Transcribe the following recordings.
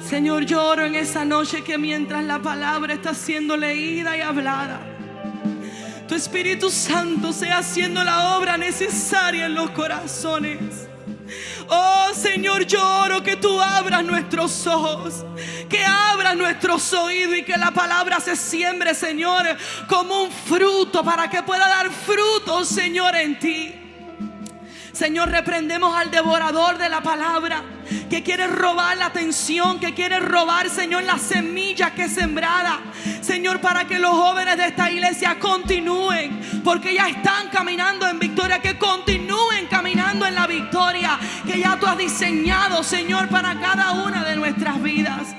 Señor, yo oro en esa noche que mientras la palabra está siendo leída y hablada, tu Espíritu Santo sea haciendo la obra necesaria en los corazones. Oh Señor, yo oro que tú abras nuestros ojos, que abras nuestros oídos y que la palabra se siembre, Señor, como un fruto, para que pueda dar fruto, Señor, en ti. Señor, reprendemos al devorador de la palabra, que quiere robar la atención, que quiere robar, Señor, la semilla que es sembrada, Señor, para que los jóvenes de esta iglesia continúen, porque ya están caminando en victoria, que continúen caminando en la victoria que ya tú has diseñado, Señor, para cada una de nuestras vidas.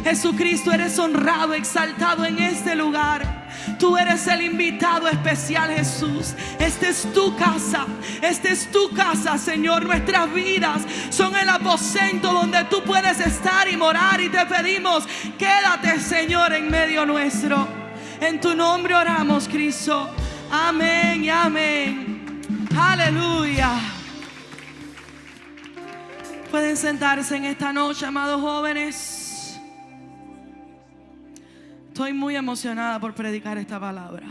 Jesucristo, eres honrado, exaltado en este lugar. Tú eres el invitado especial, Jesús. Esta es tu casa. Esta es tu casa, Señor. Nuestras vidas son el aposento donde tú puedes estar y morar. Y te pedimos, quédate, Señor, en medio nuestro. En tu nombre oramos, Cristo. Amén y amén. Aleluya. Pueden sentarse en esta noche, amados jóvenes. Estoy muy emocionada por predicar esta palabra.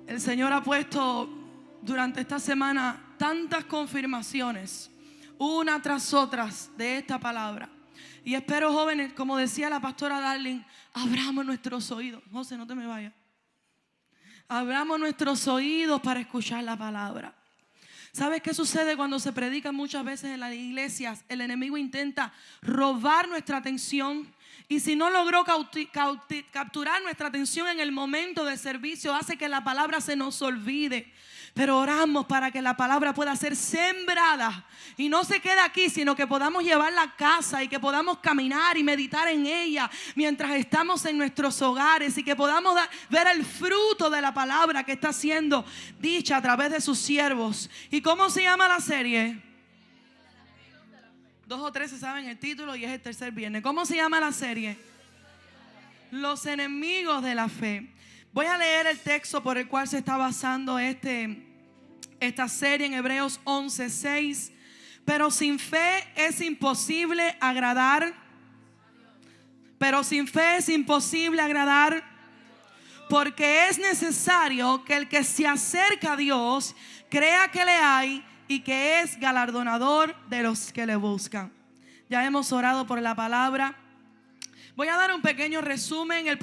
El Señor ha puesto durante esta semana tantas confirmaciones, una tras otras, de esta palabra. Y espero, jóvenes, como decía la pastora Darling, abramos nuestros oídos. José, no te me vayas. Abramos nuestros oídos para escuchar la palabra. ¿Sabes qué sucede cuando se predica muchas veces en las iglesias? El enemigo intenta robar nuestra atención. Y si no logró capturar nuestra atención en el momento de servicio, hace que la palabra se nos olvide. Pero oramos para que la palabra pueda ser sembrada y no se quede aquí, sino que podamos llevarla a casa y que podamos caminar y meditar en ella mientras estamos en nuestros hogares, y que podamos ver el fruto de la palabra que está siendo dicha a través de sus siervos. ¿Y cómo se llama la serie? 2 o 3 se saben el título y es el tercer viernes. ¿Cómo se llama la serie? Los enemigos de la fe. Voy a leer el texto por el cual se está basando esta serie en Hebreos 11:6. Pero sin fe es imposible agradar. Pero sin fe es imposible agradar, porque es necesario que el que se acerca a Dios crea que le hay y que es galardonador de los que le buscan. Ya hemos orado por la palabra. Voy a dar un pequeño resumen. La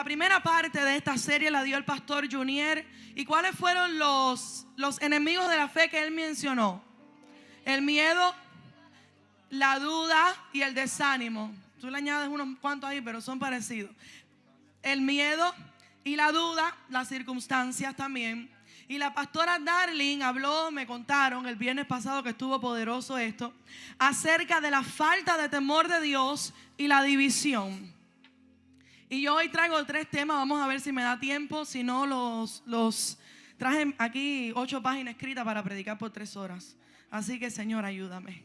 primera parte de esta serie la dio el pastor Junior. ¿Y cuáles fueron los enemigos de la fe que él mencionó? El miedo, la duda y el desánimo. Tú le añades unos cuantos ahí, pero son parecidos. El miedo y la duda, las circunstancias también. Y la pastora Darling habló, me contaron el viernes pasado que estuvo poderoso esto, acerca de la falta de temor de Dios y la división. Y yo hoy traigo 3 temas, vamos a ver si me da tiempo. Si no, los traje aquí 8 páginas escritas para predicar por 3 horas. Así que, Señor, ayúdame.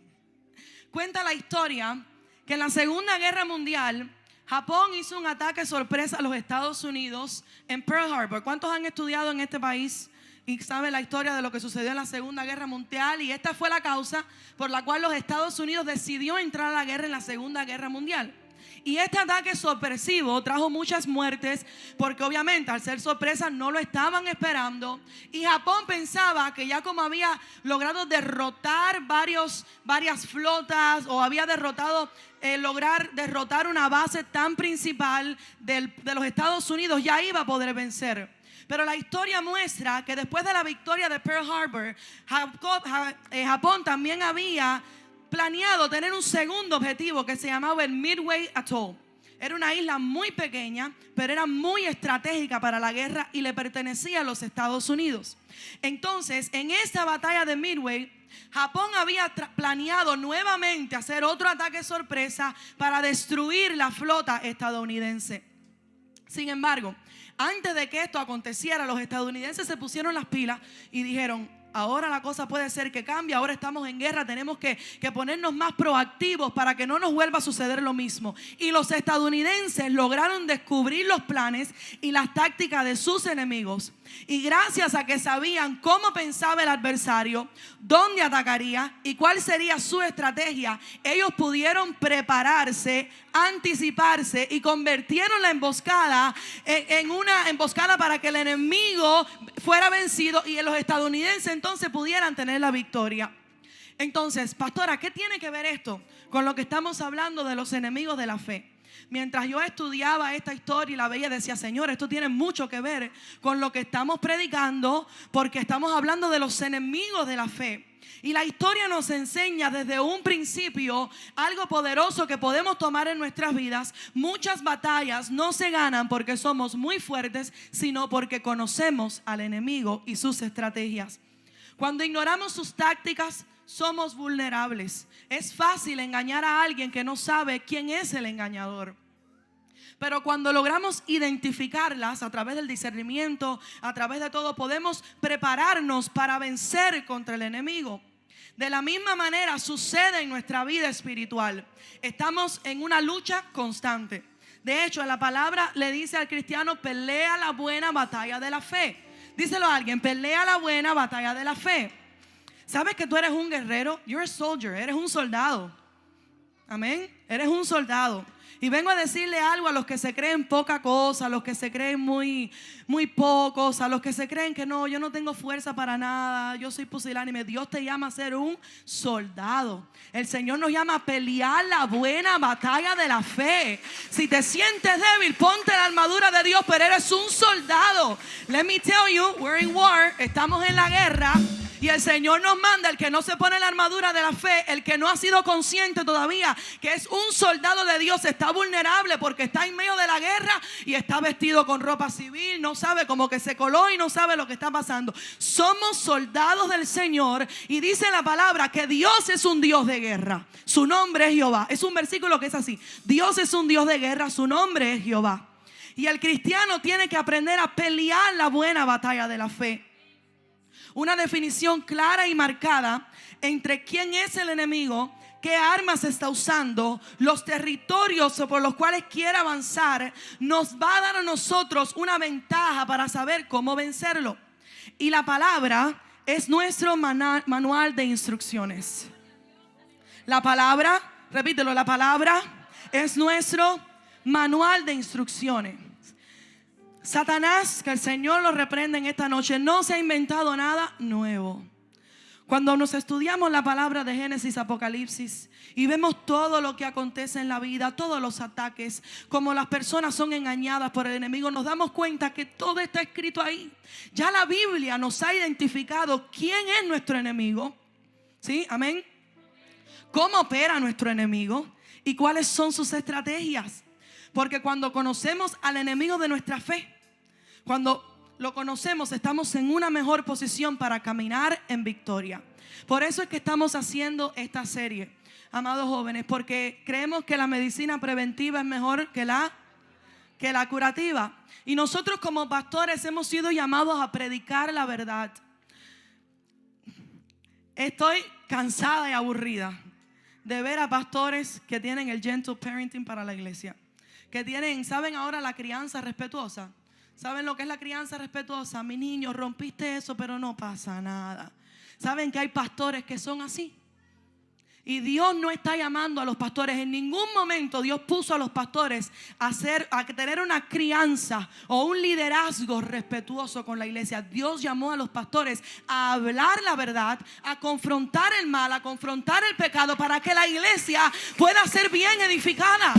Cuenta la historia que en la Segunda Guerra Mundial, Japón hizo un ataque sorpresa a los Estados Unidos en Pearl Harbor. ¿Cuántos han estudiado en este país y saben la historia de lo que sucedió en la Segunda Guerra Mundial? Y esta fue la causa por la cual los Estados Unidos decidió entrar a la guerra en la Segunda Guerra Mundial. Y este ataque sorpresivo trajo muchas muertes, porque obviamente al ser sorpresa no lo estaban esperando. Y Japón pensaba que ya como había logrado derrotar varias flotas, o había lograr derrotar una base tan principal de los Estados Unidos, ya iba a poder vencer. Pero la historia muestra que después de la victoria de Pearl Harbor, Japón también había planeado tener un segundo objetivo que se llamaba el Midway Atoll. Era una isla muy pequeña, pero era muy estratégica para la guerra y le pertenecía a los Estados Unidos. Entonces, en esta batalla de Midway, Japón había planeado nuevamente hacer otro ataque sorpresa para destruir la flota estadounidense. Sin embargo, antes de que esto aconteciera, los estadounidenses se pusieron las pilas y dijeron: Ahora la cosa puede ser que cambie, ahora estamos en guerra, tenemos que ponernos más proactivos para que no nos vuelva a suceder lo mismo. Y los estadounidenses lograron descubrir los planes y las tácticas de sus enemigos. Y gracias a que sabían cómo pensaba el adversario, dónde atacaría y cuál sería su estrategia, ellos pudieron prepararse, anticiparse y convirtieron la emboscada en una emboscada para que el enemigo fuera vencido y los estadounidenses entonces pudieran tener la victoria. Entonces, pastora, ¿qué tiene que ver esto con lo que estamos hablando de los enemigos de la fe? Mientras yo estudiaba esta historia y la veía, decía, Señor, esto tiene mucho que ver con lo que estamos predicando, porque estamos hablando de los enemigos de la fe. Y la historia nos enseña desde un principio algo poderoso que podemos tomar en nuestras vidas. Muchas batallas no se ganan porque somos muy fuertes, sino porque conocemos al enemigo y sus estrategias. Cuando ignoramos sus tácticas, somos vulnerables. Es fácil engañar a alguien que no sabe quién es el engañador. Pero cuando logramos identificarlas a través del discernimiento, a través de todo, podemos prepararnos para vencer contra el enemigo. De la misma manera sucede en nuestra vida espiritual. Estamos en una lucha constante. De hecho, la palabra le dice al cristiano, pelea la buena batalla de la fe. Díselo a alguien, pelea la buena batalla de la fe. ¿Sabes que tú eres un guerrero? You're a soldier, eres un soldado. Amén, eres un soldado. Y vengo a decirle algo a los que se creen poca cosa, a los que se creen muy pocos, a los que se creen que no, yo no tengo fuerza para nada, yo soy pusilánime. Dios te llama a ser un soldado. El Señor nos llama a pelear la buena batalla de la fe. Si te sientes débil, ponte la armadura de Dios, pero eres un soldado. Let me tell you, we're in war, estamos en la guerra. Y el Señor nos manda, el que no se pone la armadura de la fe, el que no ha sido consciente todavía que es un soldado de Dios, está vulnerable porque está en medio de la guerra y está vestido con ropa civil, no sabe, como que se coló y no sabe lo que está pasando. Somos soldados del Señor y dice la palabra que Dios es un Dios de guerra. Su nombre es Jehová. Es un versículo que es así: Dios es un Dios de guerra, su nombre es Jehová. Y el cristiano tiene que aprender a pelear la buena batalla de la fe. Una definición clara y marcada entre quién es el enemigo, qué armas está usando, los territorios por los cuales quiere avanzar, nos va a dar a nosotros una ventaja para saber cómo vencerlo. Y la palabra es nuestro manual de instrucciones. La palabra, repítelo, la palabra es nuestro manual de instrucciones. Satanás, que el Señor lo reprenda en esta noche, no se ha inventado nada nuevo. Cuando nos estudiamos la palabra de Génesis, Apocalipsis y vemos todo lo que acontece en la vida, todos los ataques, como las personas son engañadas por el enemigo, nos damos cuenta que todo está escrito ahí. Ya la Biblia nos ha identificado quién es nuestro enemigo. ¿Sí? Amén. ¿Cómo opera nuestro enemigo? ¿Y cuáles son sus estrategias? Porque cuando conocemos al enemigo de nuestra fe, cuando lo conocemos, estamos en una mejor posición para caminar en victoria. Por eso es que estamos haciendo esta serie, amados jóvenes, porque creemos que la medicina preventiva es mejor que la curativa. Y nosotros como pastores hemos sido llamados a predicar la verdad. Estoy cansada y aburrida de ver a pastores que tienen el gentle parenting para la iglesia, que tienen, ¿saben ahora la crianza respetuosa? ¿Saben lo que es la crianza respetuosa? Mi niño, rompiste eso, pero no pasa nada. ¿Saben que hay pastores que son así? Y Dios no está llamando a los pastores. En ningún momento Dios puso a los pastores a tener una crianza o un liderazgo respetuoso con la iglesia. Dios llamó a los pastores a hablar la verdad, a confrontar el mal, a confrontar el pecado, para que la iglesia pueda ser bien edificada.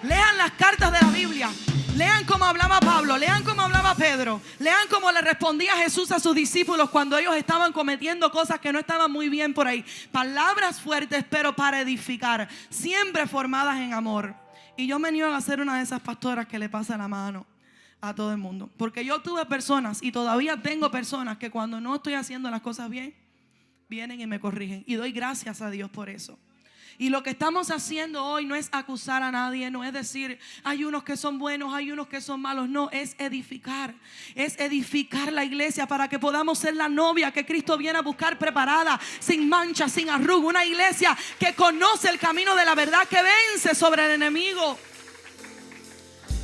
Lean las cartas de la Biblia. Lean cómo hablaba Pablo, lean cómo hablaba Pedro, lean cómo le respondía Jesús a sus discípulos cuando ellos estaban cometiendo cosas que no estaban muy bien por ahí. Palabras fuertes, pero para edificar, siempre formadas en amor. Y yo me niego a ser una de esas pastoras que le pasa la mano a todo el mundo, porque yo tuve personas y todavía tengo personas que cuando no estoy haciendo las cosas bien, vienen y me corrigen, y doy gracias a Dios por eso. Y lo que estamos haciendo hoy no es acusar a nadie, no es decir, hay unos que son buenos, hay unos que son malos. No, es edificar la iglesia para que podamos ser la novia que Cristo viene a buscar preparada, sin mancha, sin arruga. Una iglesia que conoce el camino de la verdad, que vence sobre el enemigo.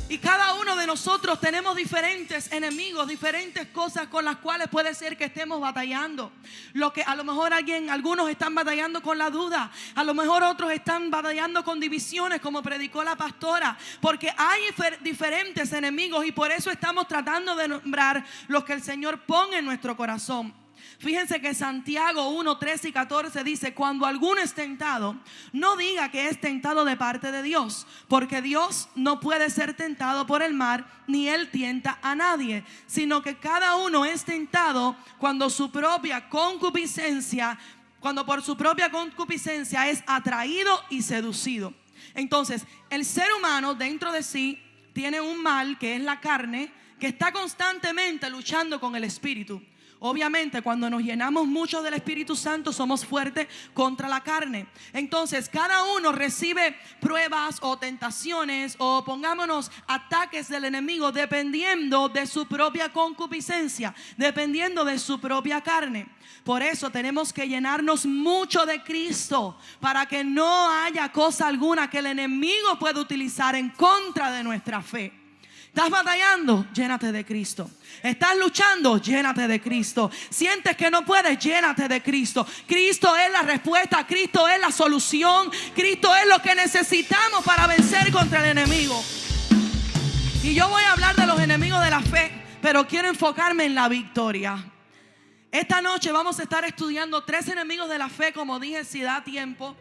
Y cada uno de nosotros tenemos diferentes enemigos, diferentes cosas con las cuales puede ser que estemos batallando. Lo que a lo mejor algunos están batallando con la duda, a lo mejor otros están batallando con divisiones, como predicó la pastora, porque hay diferentes enemigos y por eso estamos tratando de nombrar los que el Señor pone en nuestro corazón. Fíjense que Santiago 1, 13 y 14 dice: cuando alguno es tentado, no diga que es tentado de parte de Dios, porque Dios no puede ser tentado por el mal, ni Él tienta a nadie, sino que cada uno es tentado cuando por su propia concupiscencia es atraído y seducido. Entonces, el ser humano dentro de sí tiene un mal, que es la carne, que está constantemente luchando con el espíritu. Obviamente, cuando nos llenamos mucho del Espíritu Santo, somos fuertes contra la carne. Entonces, cada uno recibe pruebas o tentaciones, o pongámonos ataques del enemigo, dependiendo de su propia concupiscencia, dependiendo de su propia carne. Por eso tenemos que llenarnos mucho de Cristo, para que no haya cosa alguna que el enemigo pueda utilizar en contra de nuestra fe. ¿Estás batallando? Llénate de Cristo. ¿Estás luchando? Llénate de Cristo. ¿Sientes que no puedes? Llénate de Cristo. Cristo es la respuesta, Cristo es la solución, Cristo es lo que necesitamos para vencer contra el enemigo. Y yo voy a hablar de los enemigos de la fe, pero quiero enfocarme en la victoria. Esta noche vamos a estar estudiando 3 enemigos de la fe, como dije, si da tiempo,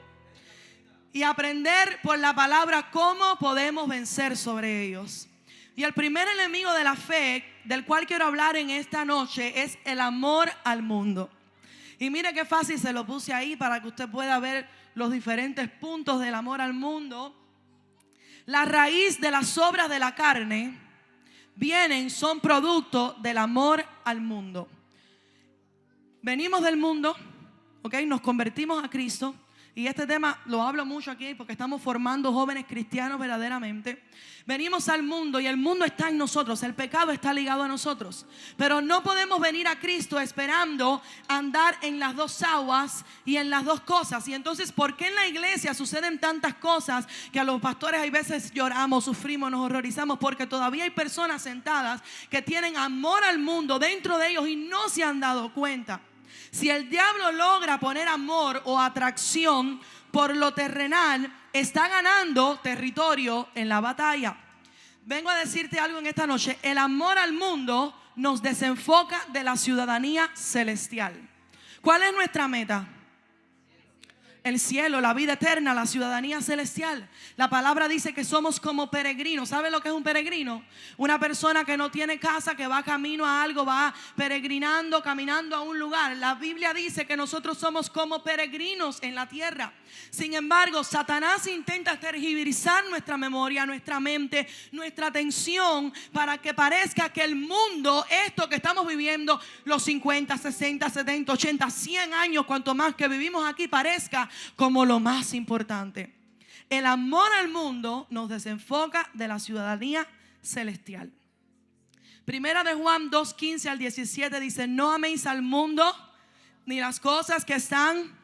y aprender por la palabra cómo podemos vencer sobre ellos. Y el primer enemigo de la fe del cual quiero hablar en esta noche es el amor al mundo. Y mire qué fácil se lo puse ahí para que usted pueda ver los diferentes puntos del amor al mundo. La raíz de las obras de la carne son producto del amor al mundo. Venimos del mundo, nos convertimos a Cristo. Y este tema lo hablo mucho aquí porque estamos formando jóvenes cristianos verdaderamente. Venimos al mundo y el mundo está en nosotros. El pecado está ligado a nosotros. Pero no podemos venir a Cristo esperando andar en las dos aguas y en las dos cosas. Y entonces, ¿por qué en la iglesia suceden tantas cosas que a los pastores hay veces lloramos, sufrimos, nos horrorizamos? Porque todavía hay personas sentadas que tienen amor al mundo dentro de ellos y no se han dado cuenta. Si el diablo logra poner amor o atracción por lo terrenal, está ganando territorio en la batalla. Vengo a decirte algo en esta noche. El amor al mundo nos desenfoca de la ciudadanía celestial. ¿Cuál es nuestra meta? El cielo, la vida eterna, la ciudadanía celestial. La palabra dice que somos como peregrinos. ¿Sabe lo que es un peregrino? Una persona que no tiene casa, que va camino a algo, va peregrinando, caminando a un lugar. La Biblia dice que nosotros somos como peregrinos en la tierra. Sin embargo, Satanás intenta tergiversar nuestra memoria, nuestra mente, nuestra atención, para que parezca que el mundo, esto que estamos viviendo, los 50, 60, 70, 80, 100 años, cuanto más que vivimos aquí, parezca como lo más importante. El amor al mundo nos desenfoca de la ciudadanía celestial. Primera de Juan 2, 15 al 17 dice: no améis al mundo ni las cosas que están.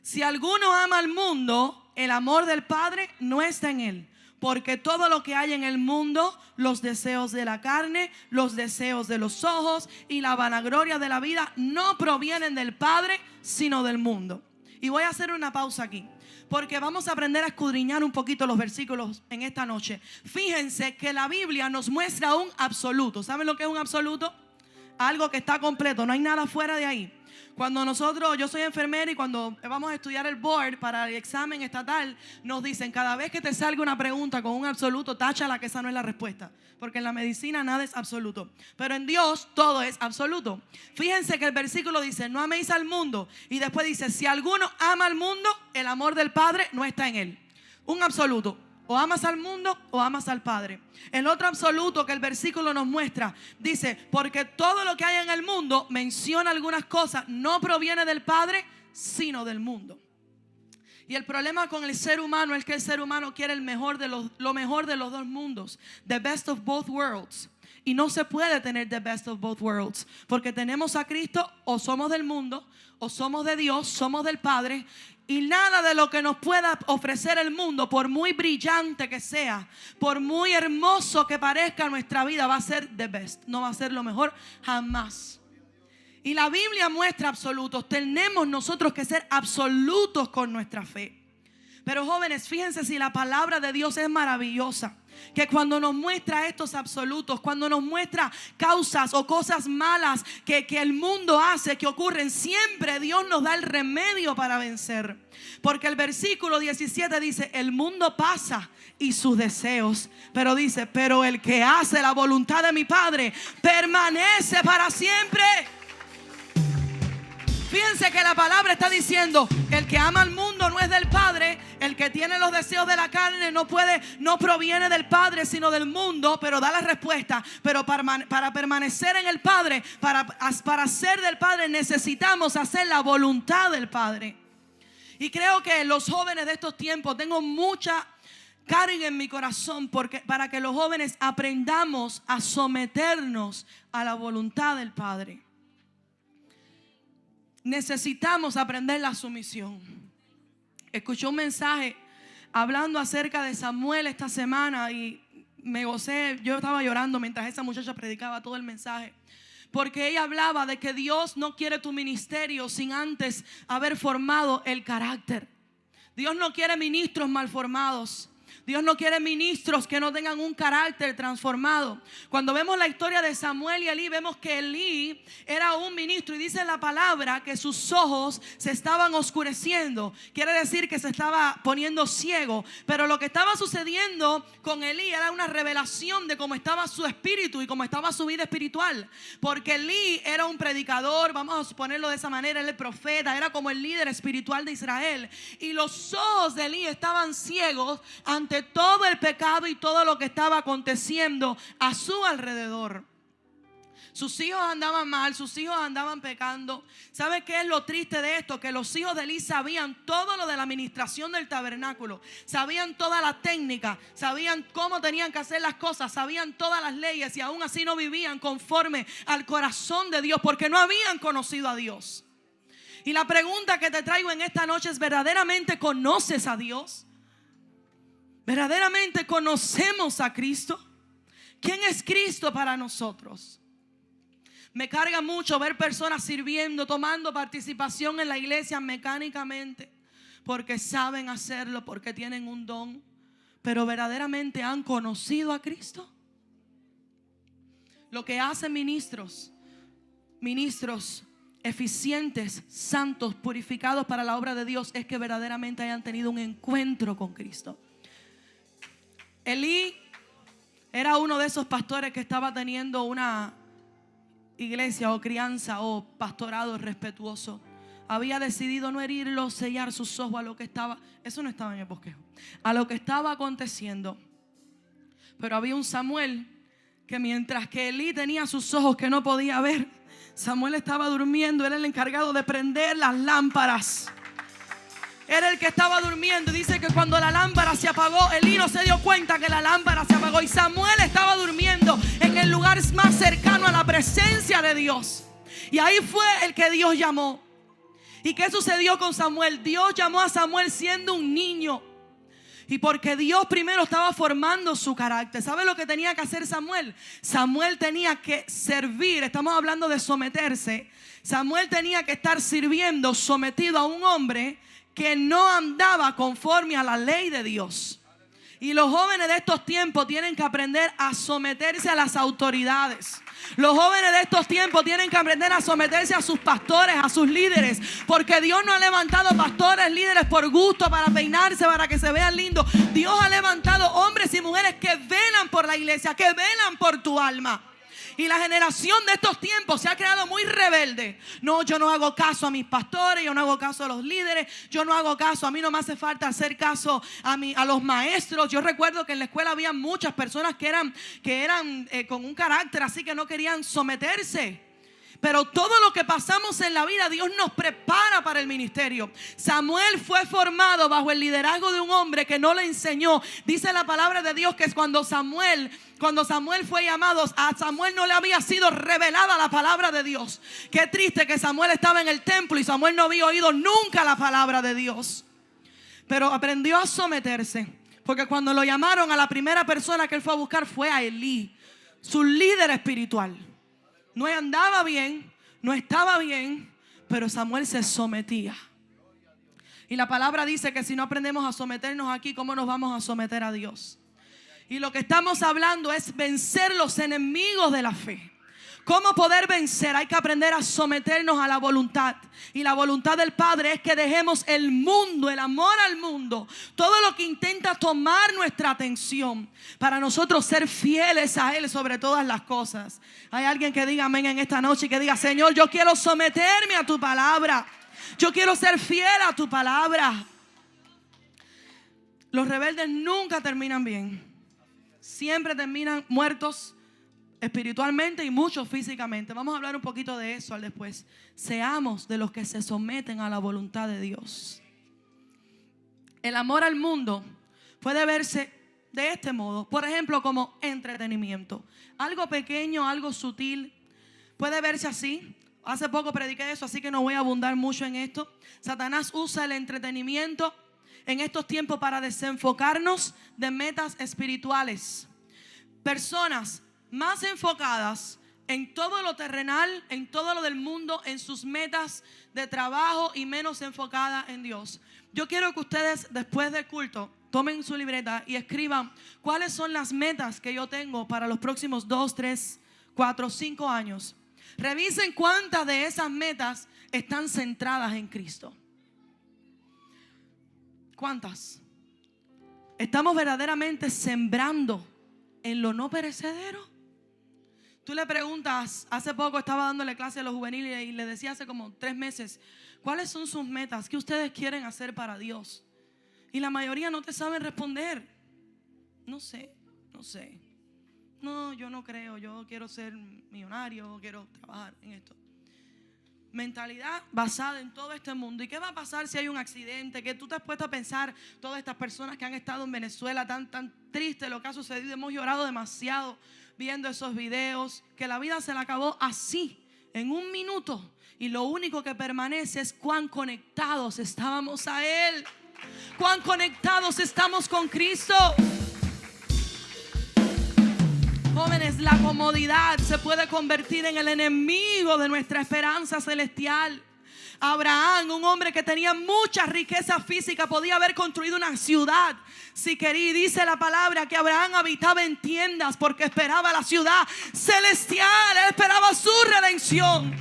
Si alguno ama al mundo, el amor del Padre no está en él. Porque todo lo que hay en el mundo, los deseos de la carne, los deseos de los ojos y la vanagloria de la vida, no provienen del Padre, sino del mundo. Y voy a hacer una pausa aquí, porque vamos a aprender a escudriñar un poquito los versículos en esta noche. Fíjense que la Biblia nos muestra un absoluto. ¿Saben lo que es un absoluto? Algo que está completo, no hay nada fuera de ahí. Cuando yo soy enfermera y cuando vamos a estudiar el board para el examen estatal, nos dicen: cada vez que te salga una pregunta con un absoluto, táchala, que esa no es la respuesta. Porque en la medicina nada es absoluto, pero en Dios todo es absoluto. Fíjense que el versículo dice: no améis al mundo. Y después dice: si alguno ama al mundo, el amor del Padre no está en él. Un absoluto. O amas al mundo o amas al Padre. El otro absoluto que el versículo nos muestra dice: porque todo lo que hay en el mundo, menciona algunas cosas, no proviene del Padre, sino del mundo. Y el problema con el ser humano es que el ser humano quiere lo mejor de los dos mundos. The best of both worlds. Y no se puede tener the best of both worlds. Porque tenemos a Cristo, o somos del mundo, o somos de Dios, somos del Padre. Y nada de lo que nos pueda ofrecer el mundo, por muy brillante que sea, por muy hermoso que parezca nuestra vida, va a ser the best. No va a ser lo mejor jamás. Y la Biblia muestra absolutos. Tenemos nosotros que ser absolutos con nuestra fe. Pero jóvenes, fíjense si la palabra de Dios es maravillosa. Que cuando nos muestra estos absolutos, cuando nos muestra causas o cosas malas que el mundo hace, que ocurren, siempre Dios nos da el remedio para vencer. Porque el versículo 17 dice: el mundo pasa y sus deseos, pero dice, pero el que hace la voluntad de mi Padre permanece para siempre. Fíjense que la palabra está diciendo: el que ama al mundo no es del Padre. El que tiene los deseos de la carne no proviene del Padre, sino del mundo. Pero da la respuesta: pero para permanecer en el Padre, para ser del Padre, necesitamos hacer la voluntad del Padre. Y creo que los jóvenes de estos tiempos, tengo mucha carga en mi corazón para que los jóvenes aprendamos a someternos a la voluntad del Padre. Necesitamos aprender la sumisión. Escuché un mensaje hablando acerca de Samuel esta semana y me gocé. Yo estaba llorando mientras esa muchacha predicaba todo el mensaje, porque ella hablaba de que Dios no quiere tu ministerio sin antes haber formado el carácter. Dios no quiere ministros mal formados. Dios no quiere ministros que no tengan un carácter transformado. Cuando vemos la historia de Samuel y Elí, vemos que Elí era un ministro y dice la palabra que sus ojos se estaban oscureciendo. Quiere decir que se estaba poniendo ciego. Pero lo que estaba sucediendo con Elí era una revelación de cómo estaba su espíritu y cómo estaba su vida espiritual. Porque Elí era un predicador, vamos a ponerlo de esa manera, él era el profeta, era como el líder espiritual de Israel. Y los ojos de Elí estaban ciegos ante todo el pecado y todo lo que estaba aconteciendo a su alrededor. Sus hijos andaban mal, sus hijos andaban pecando. ¿Sabe qué es lo triste de esto? Que los hijos de Elí sabían todo lo de la administración del tabernáculo, sabían toda la técnica, sabían cómo tenían que hacer las cosas, sabían todas las leyes, y aún así no vivían conforme al corazón de Dios, porque no habían conocido a Dios. Y la pregunta que te traigo en esta noche es: ¿verdaderamente conoces a Dios? ¿Verdaderamente conocemos a Cristo? ¿Quién es Cristo para nosotros? Me carga mucho ver personas sirviendo, tomando participación en la iglesia mecánicamente, porque saben hacerlo, porque tienen un don. Pero ¿verdaderamente han conocido a Cristo? Lo que hacen ministros eficientes, santos, purificados para la obra de Dios, es que verdaderamente hayan tenido un encuentro con Cristo. Elí era uno de esos pastores que estaba teniendo una iglesia o crianza o pastorado respetuoso. Había decidido no herirlo, sellar sus ojos a lo que estaba. Eso no estaba en el bosquejo. A lo que estaba aconteciendo. Pero había un Samuel que mientras que Elí tenía sus ojos que no podía ver, Samuel estaba durmiendo. Era el encargado de prender las lámparas. Era el que estaba durmiendo. Dice que cuando la lámpara se apagó, Elí no se dio cuenta que la lámpara se apagó. Y Samuel estaba durmiendo en el lugar más cercano a la presencia de Dios. Y ahí fue el que Dios llamó. ¿Y qué sucedió con Samuel? Dios llamó a Samuel siendo un niño. Y porque Dios primero estaba formando su carácter. ¿Sabe lo que tenía que hacer Samuel? Samuel tenía que servir. Estamos hablando de someterse. Samuel tenía que estar sirviendo, sometido a un hombre que no andaba conforme a la ley de Dios. Y los jóvenes de estos tiempos tienen que aprender a someterse a las autoridades. Los jóvenes de estos tiempos tienen que aprender a someterse a sus pastores, a sus líderes. Porque Dios no ha levantado pastores, líderes por gusto, para peinarse, para que se vean lindos. Dios ha levantado hombres y mujeres que velan por la iglesia, que velan por tu alma. Y la generación de estos tiempos se ha creado muy rebelde. No, yo no hago caso a mis pastores, yo no hago caso a los líderes, yo no hago caso, a mí no me hace falta hacer caso a los maestros. Yo recuerdo que en la escuela había muchas personas que eran con un carácter así, que no querían someterse. Pero todo lo que pasamos en la vida, Dios nos prepara para el ministerio. Samuel fue formado bajo el liderazgo de un hombre que no le enseñó. Dice la palabra de Dios que es cuando Samuel fue llamado, a Samuel no le había sido revelada la palabra de Dios. Qué triste que Samuel estaba en el templo y Samuel no había oído nunca la palabra de Dios. Pero aprendió a someterse, porque cuando lo llamaron, a la primera persona que él fue a buscar fue a Elí, su líder espiritual. No andaba bien, no estaba bien, pero Samuel se sometía. Y la palabra dice que si no aprendemos a someternos aquí, ¿cómo nos vamos a someter a Dios? Y lo que estamos hablando es vencer los enemigos de la fe. ¿Cómo poder vencer? Hay que aprender a someternos a la voluntad. Y la voluntad del Padre es que dejemos el mundo, el amor al mundo, todo lo que intenta tomar nuestra atención, para nosotros ser fieles a Él sobre todas las cosas. Hay alguien que diga amén en esta noche y que diga: Señor, yo quiero someterme a tu palabra. Yo quiero ser fiel a tu palabra. Los rebeldes nunca terminan bien. Siempre terminan muertos espiritualmente y muchos físicamente. Vamos a hablar un poquito de eso al después. Seamos de los que se someten a la voluntad de Dios. El amor al mundo puede verse de este modo. Por ejemplo, como entretenimiento. Algo pequeño, algo sutil. Puede verse así. Hace poco prediqué eso, así que no voy a abundar mucho en esto. Satanás usa el entretenimiento en estos tiempos para desenfocarnos de metas espirituales. Personas más enfocadas en todo lo terrenal, en todo lo del mundo, en sus metas de trabajo, y menos enfocadas en Dios. Yo quiero que ustedes, después del culto, tomen su libreta y escriban cuáles son las metas que yo tengo para los próximos 2, 3, 4, 5 años. Revisen cuántas de esas metas están centradas en Cristo. ¿Cuántas? ¿Estamos verdaderamente sembrando en lo no perecedero? Tú le preguntas, hace poco estaba dándole clase a los juveniles y le decía hace como 3 meses, ¿cuáles son sus metas? ¿Qué ustedes quieren hacer para Dios? Y la mayoría no te saben responder. No sé. No, yo no creo, yo quiero ser millonario, quiero trabajar en esto. Mentalidad basada en todo este mundo. ¿Y qué va a pasar si hay un accidente? Que tú te has puesto a pensar, todas estas personas que han estado en Venezuela, tan triste lo que ha sucedido. Hemos llorado demasiado viendo esos videos, que la vida se le acabó así, en un minuto. Y lo único que permanece es cuán conectados estábamos a Él, cuán conectados estamos con Cristo. Jóvenes, la comodidad se puede convertir en el enemigo de nuestra esperanza celestial. Abraham, un hombre que tenía mucha riqueza física, podía haber construido una ciudad si quería. Dice la palabra que Abraham habitaba en tiendas porque esperaba la ciudad celestial. Él esperaba su redención.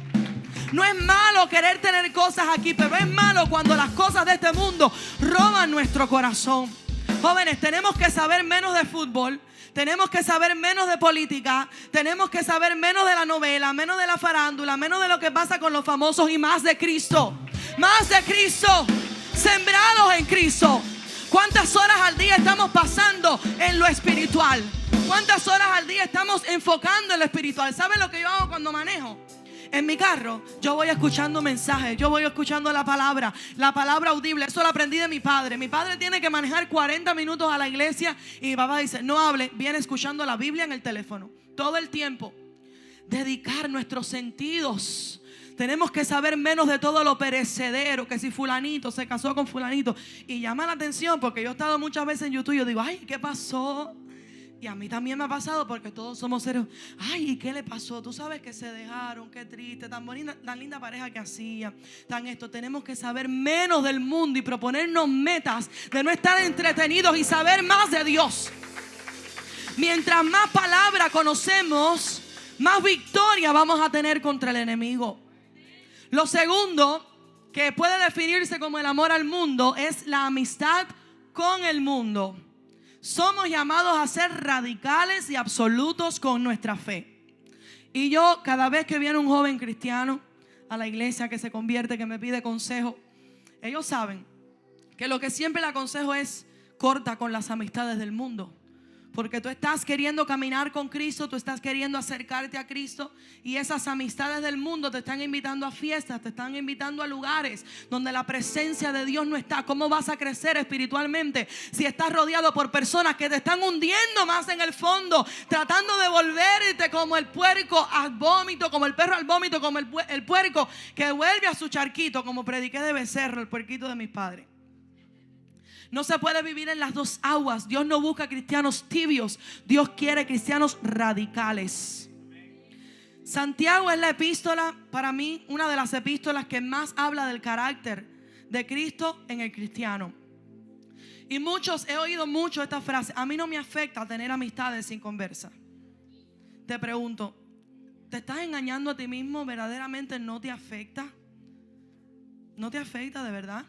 No es malo querer tener cosas aquí, pero es malo cuando las cosas de este mundo roban nuestro corazón. Jóvenes, tenemos que saber menos de fútbol. Tenemos que saber menos de política. Tenemos que saber menos de la novela, menos de la farándula, menos de lo que pasa con los famosos y más de Cristo. Más de Cristo. Sembrados en Cristo. ¿Cuántas horas al día estamos pasando en lo espiritual? ¿Cuántas horas al día estamos enfocando en lo espiritual? ¿Saben lo que yo hago cuando manejo? En mi carro, yo voy escuchando mensajes, yo voy escuchando la palabra audible. Eso lo aprendí de mi padre. Mi padre tiene que manejar 40 minutos a la iglesia y mi papá dice, no hable, viene escuchando la Biblia en el teléfono. Todo el tiempo. Dedicar nuestros sentidos. Tenemos que saber menos de todo lo perecedero, que si fulanito se casó con fulanito. Y llama la atención porque yo he estado muchas veces en YouTube y yo digo, ay, ¿qué pasó? Y a mí también me ha pasado porque todos somos seres. Ay, ¿y qué le pasó? Tú sabes que se dejaron, qué triste, tan bonita, tan linda pareja que hacía, tan esto. Tenemos que saber menos del mundo y proponernos metas de no estar entretenidos y saber más de Dios. Mientras más palabra conocemos, más victoria vamos a tener contra el enemigo. Lo segundo que puede definirse como el amor al mundo es la amistad con el mundo. Somos llamados a ser radicales y absolutos con nuestra fe. Y yo, cada vez que viene un joven cristiano a la iglesia que se convierte, que me pide consejo, ellos saben que lo que siempre le aconsejo es corta con las amistades del mundo. Porque tú estás queriendo caminar con Cristo, tú estás queriendo acercarte a Cristo, y esas amistades del mundo te están invitando a fiestas, te están invitando a lugares donde la presencia de Dios no está. ¿Cómo vas a crecer espiritualmente si estás rodeado por personas que te están hundiendo más en el fondo, tratando de volverte como el puerco al vómito, como el perro al vómito, como el puerco que vuelve a su charquito, como prediqué de Becerro, el puerquito de mis padres? No se puede vivir en las dos aguas. Dios no busca cristianos tibios. Dios quiere cristianos radicales. Santiago es la epístola, para mí, una de las epístolas que más habla del carácter de Cristo en el cristiano. Y he oído mucho esta frase: a mí no me afecta tener amistades sin conversa. Te pregunto, ¿te estás engañando a ti mismo? ¿Verdaderamente no te afecta? ¿No te afecta de verdad?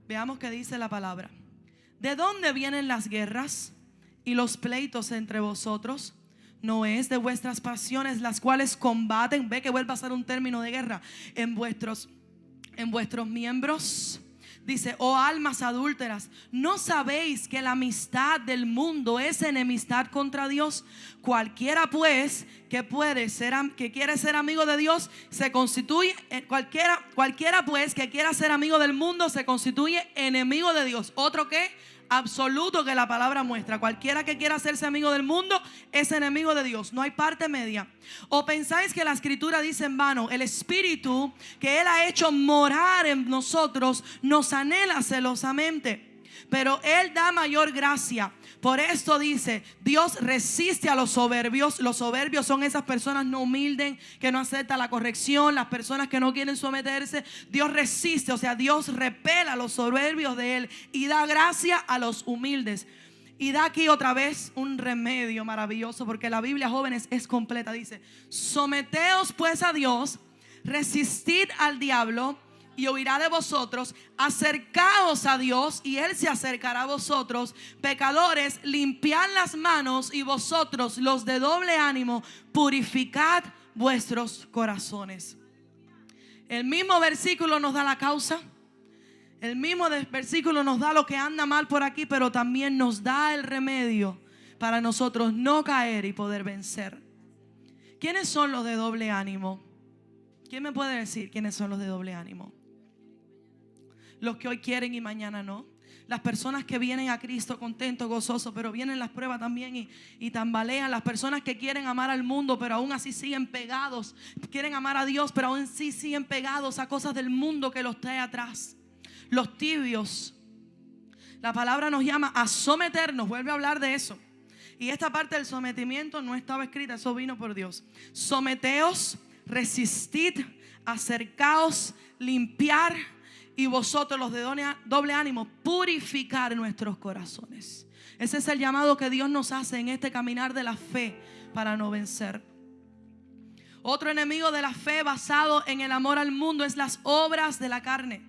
Veamos qué dice la palabra. ¿De dónde vienen las guerras y los pleitos entre vosotros? ¿No es de vuestras pasiones las cuales combaten? Ve que vuelve a ser un término de guerra en vuestros miembros. Dice: oh almas adúlteras, ¿no sabéis que la amistad del mundo es enemistad contra Dios? Cualquiera pues que quiere ser amigo de Dios se constituye, cualquiera pues que quiera ser amigo del mundo se constituye enemigo de Dios. Otro que absoluto que la palabra muestra: cualquiera que quiera hacerse amigo del mundo es enemigo de Dios. No hay parte media. ¿O pensáis que la escritura dice en vano: el espíritu que Él ha hecho morar en nosotros nos anhela celosamente? Pero Él da mayor gracia. Por esto dice: Dios resiste a los soberbios. Los soberbios son esas personas no humildes, que no aceptan la corrección, las personas que no quieren someterse. Dios resiste, o sea, Dios repela a los soberbios de Él y da gracia a los humildes. Y da aquí otra vez un remedio maravilloso, porque la Biblia, jóvenes, es completa. Dice: someteos pues a Dios, resistid al diablo y huirá de vosotros. Acercaos a Dios y Él se acercará a vosotros. Pecadores, limpiad las manos, y vosotros, los de doble ánimo, purificad vuestros corazones. El mismo versículo nos da la causa. El mismo versículo nos da lo que anda mal por aquí, pero también nos da el remedio para nosotros no caer y poder vencer. ¿Quiénes son los de doble ánimo? ¿Quién me puede decir quiénes son los de doble ánimo? Los que hoy quieren y mañana no. Las personas que vienen a Cristo contentos, gozosos, pero vienen las pruebas también y tambalean. Las personas que quieren amar al mundo, pero aún así siguen pegados. Quieren amar a Dios, pero aún así siguen pegados a cosas del mundo que los trae atrás. Los tibios. La palabra nos llama a someternos. Vuelve a hablar de eso. Y esta parte del sometimiento no estaba escrita, eso vino por Dios. Someteos, resistid, acercaos, limpiar, y vosotros, los de doble ánimo, purificar nuestros corazones. Ese es el llamado que Dios nos hace en este caminar de la fe para no vencer. Otro enemigo de la fe basado en el amor al mundo es las obras de la carne.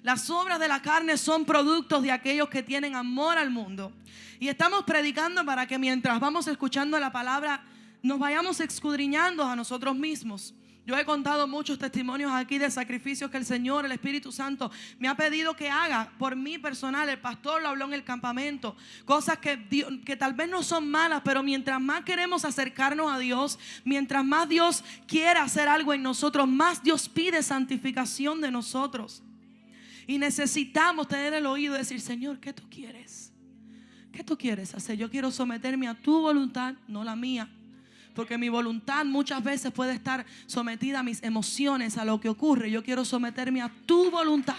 Las obras de la carne son productos de aquellos que tienen amor al mundo. Y estamos predicando para que mientras vamos escuchando la palabra nos vayamos escudriñando a nosotros mismos. Yo he contado muchos testimonios aquí de sacrificios que el Señor, el Espíritu Santo, me ha pedido que haga por mí personal. El pastor lo habló en el campamento. Cosas que tal vez no son malas, pero mientras más queremos acercarnos a Dios, mientras más Dios quiere hacer algo en nosotros, más Dios pide santificación de nosotros. Y necesitamos tener el oído y decir: Señor, ¿qué tú quieres? ¿Qué tú quieres hacer? Yo quiero someterme a tu voluntad, no la mía. Porque mi voluntad muchas veces puede estar sometida a mis emociones, a lo que ocurre. Yo quiero someterme a tu voluntad.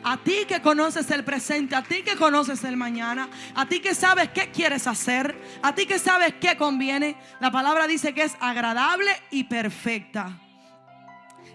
A ti que conoces el presente, a ti que conoces el mañana, a ti que sabes qué quieres hacer, a ti que sabes qué conviene. La palabra dice que es agradable y perfecta.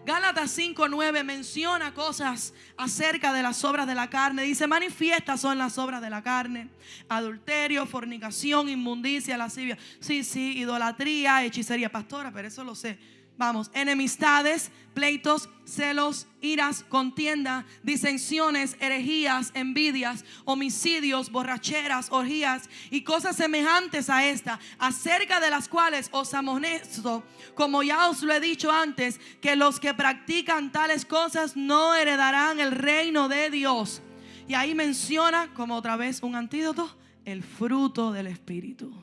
Gálatas 5:9 menciona cosas acerca de las obras de la carne. Dice: manifiestas son las obras de la carne: adulterio, fornicación, inmundicia, lascivia. Sí, idolatría, hechicería. Pastora, pero eso lo sé. Vamos: enemistades, pleitos, celos, iras, contienda, disensiones, herejías, envidias, homicidios, borracheras, orgías y cosas semejantes a esta, acerca de las cuales os amonesto, como ya os lo he dicho antes, que los que practican tales cosas no heredarán el reino de Dios. Y ahí menciona, como otra vez un antídoto, el fruto del Espíritu.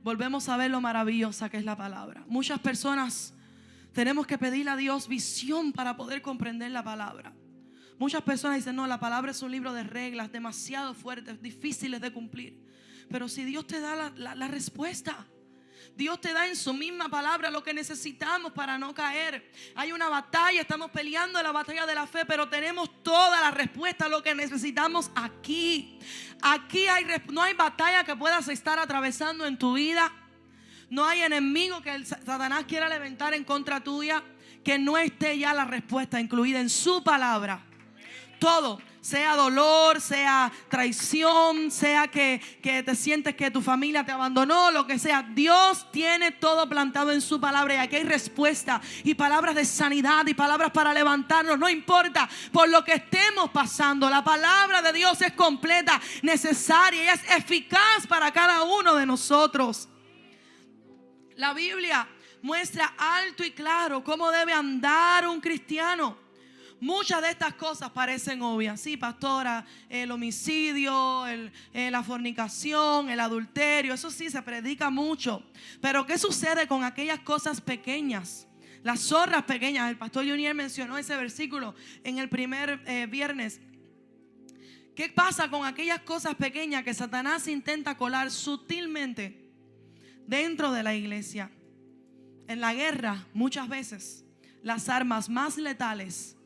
Volvemos a ver lo maravillosa que es la palabra. Muchas personas tenemos que pedirle a Dios visión para poder comprender la palabra. Muchas personas dicen, no, la palabra es un libro de reglas demasiado fuertes, difíciles de cumplir. Pero si Dios te da la respuesta, Dios te da en su misma palabra lo que necesitamos para no caer. Hay una batalla, estamos peleando la batalla de la fe, pero tenemos toda la respuesta a lo que necesitamos aquí. Aquí no hay batalla que puedas estar atravesando en tu vida. No hay enemigo que Satanás quiera levantar en contra tuya que no esté ya la respuesta incluida en su palabra. Todo, sea dolor, sea traición, sea que te sientes que tu familia te abandonó, lo que sea. Dios tiene todo plantado en su palabra y aquí hay respuesta y palabras de sanidad y palabras para levantarnos. No importa por lo que estemos pasando, la palabra de Dios es completa, necesaria y es eficaz para cada uno de nosotros. La Biblia muestra alto y claro cómo debe andar un cristiano. Muchas de estas cosas parecen obvias. Sí, pastora, el homicidio, la fornicación, el adulterio, eso sí se predica mucho. Pero ¿qué sucede con aquellas cosas pequeñas? Las zorras pequeñas. El pastor Junior mencionó ese versículo en el primer viernes. ¿Qué pasa con aquellas cosas pequeñas que Satanás intenta colar sutilmente dentro de la iglesia? En la guerra, muchas veces, las armas más letales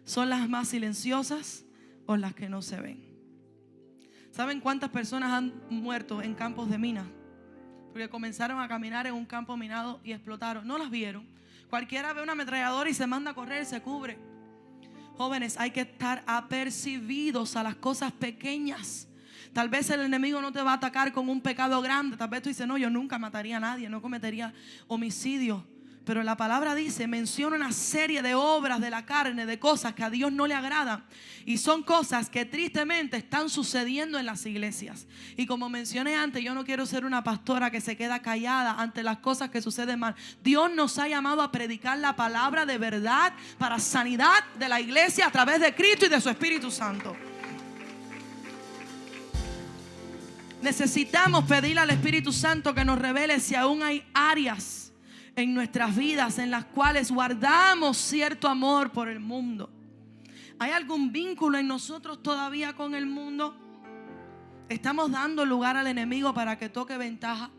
son las más silenciosas o las que no se ven. ¿Saben cuántas personas han muerto en campos de minas? Porque comenzaron a caminar en un campo minado y explotaron. No las vieron. Cualquiera ve una ametralladora y se manda a correr, se cubre. Jóvenes, hay que estar apercibidos a las cosas pequeñas. Tal vez el enemigo no te va a atacar con un pecado grande. Tal vez tú dices, no, yo nunca mataría a nadie, no cometería homicidio. Pero la palabra dice, menciona una serie de obras de la carne, de cosas que a Dios no le agradan. Y son cosas que tristemente están sucediendo en las iglesias. Y como mencioné antes, yo no quiero ser una pastora que se queda callada ante las cosas que suceden mal. Dios nos ha llamado a predicar la palabra de verdad para sanidad de la iglesia a través de Cristo y de su Espíritu Santo. Necesitamos pedirle al Espíritu Santo que nos revele si aún hay áreas en nuestras vidas en las cuales guardamos cierto amor por el mundo. ¿Hay algún vínculo en nosotros todavía con el mundo? ¿Estamos dando lugar al enemigo para que toque ventaja?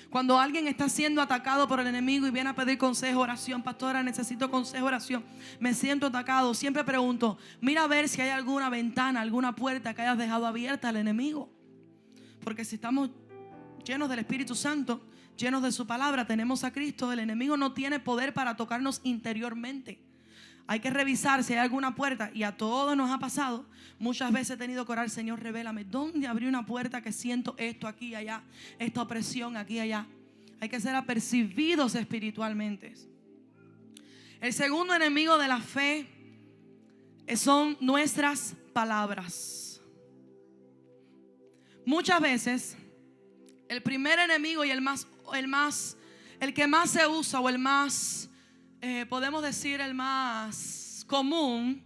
Cuando alguien está siendo atacado por el enemigo y viene a pedir consejo, oración, pastora, necesito consejo, oración, me siento atacado, siempre pregunto, mira a ver si hay alguna ventana, alguna puerta que hayas dejado abierta al enemigo. Porque si estamos llenos del Espíritu Santo, llenos de su palabra, tenemos a Cristo, el enemigo no tiene poder para tocarnos interiormente. Hay que revisar si hay alguna puerta, y a todos nos ha pasado. Muchas veces he tenido que orar, Señor, revélame dónde abrí una puerta que siento esto aquí y allá, esta opresión aquí y allá. Hay que ser apercibidos espiritualmente. El segundo enemigo de la fe son nuestras palabras. Muchas veces el primer enemigo y el que más se usa, o el más, podemos decir el más común,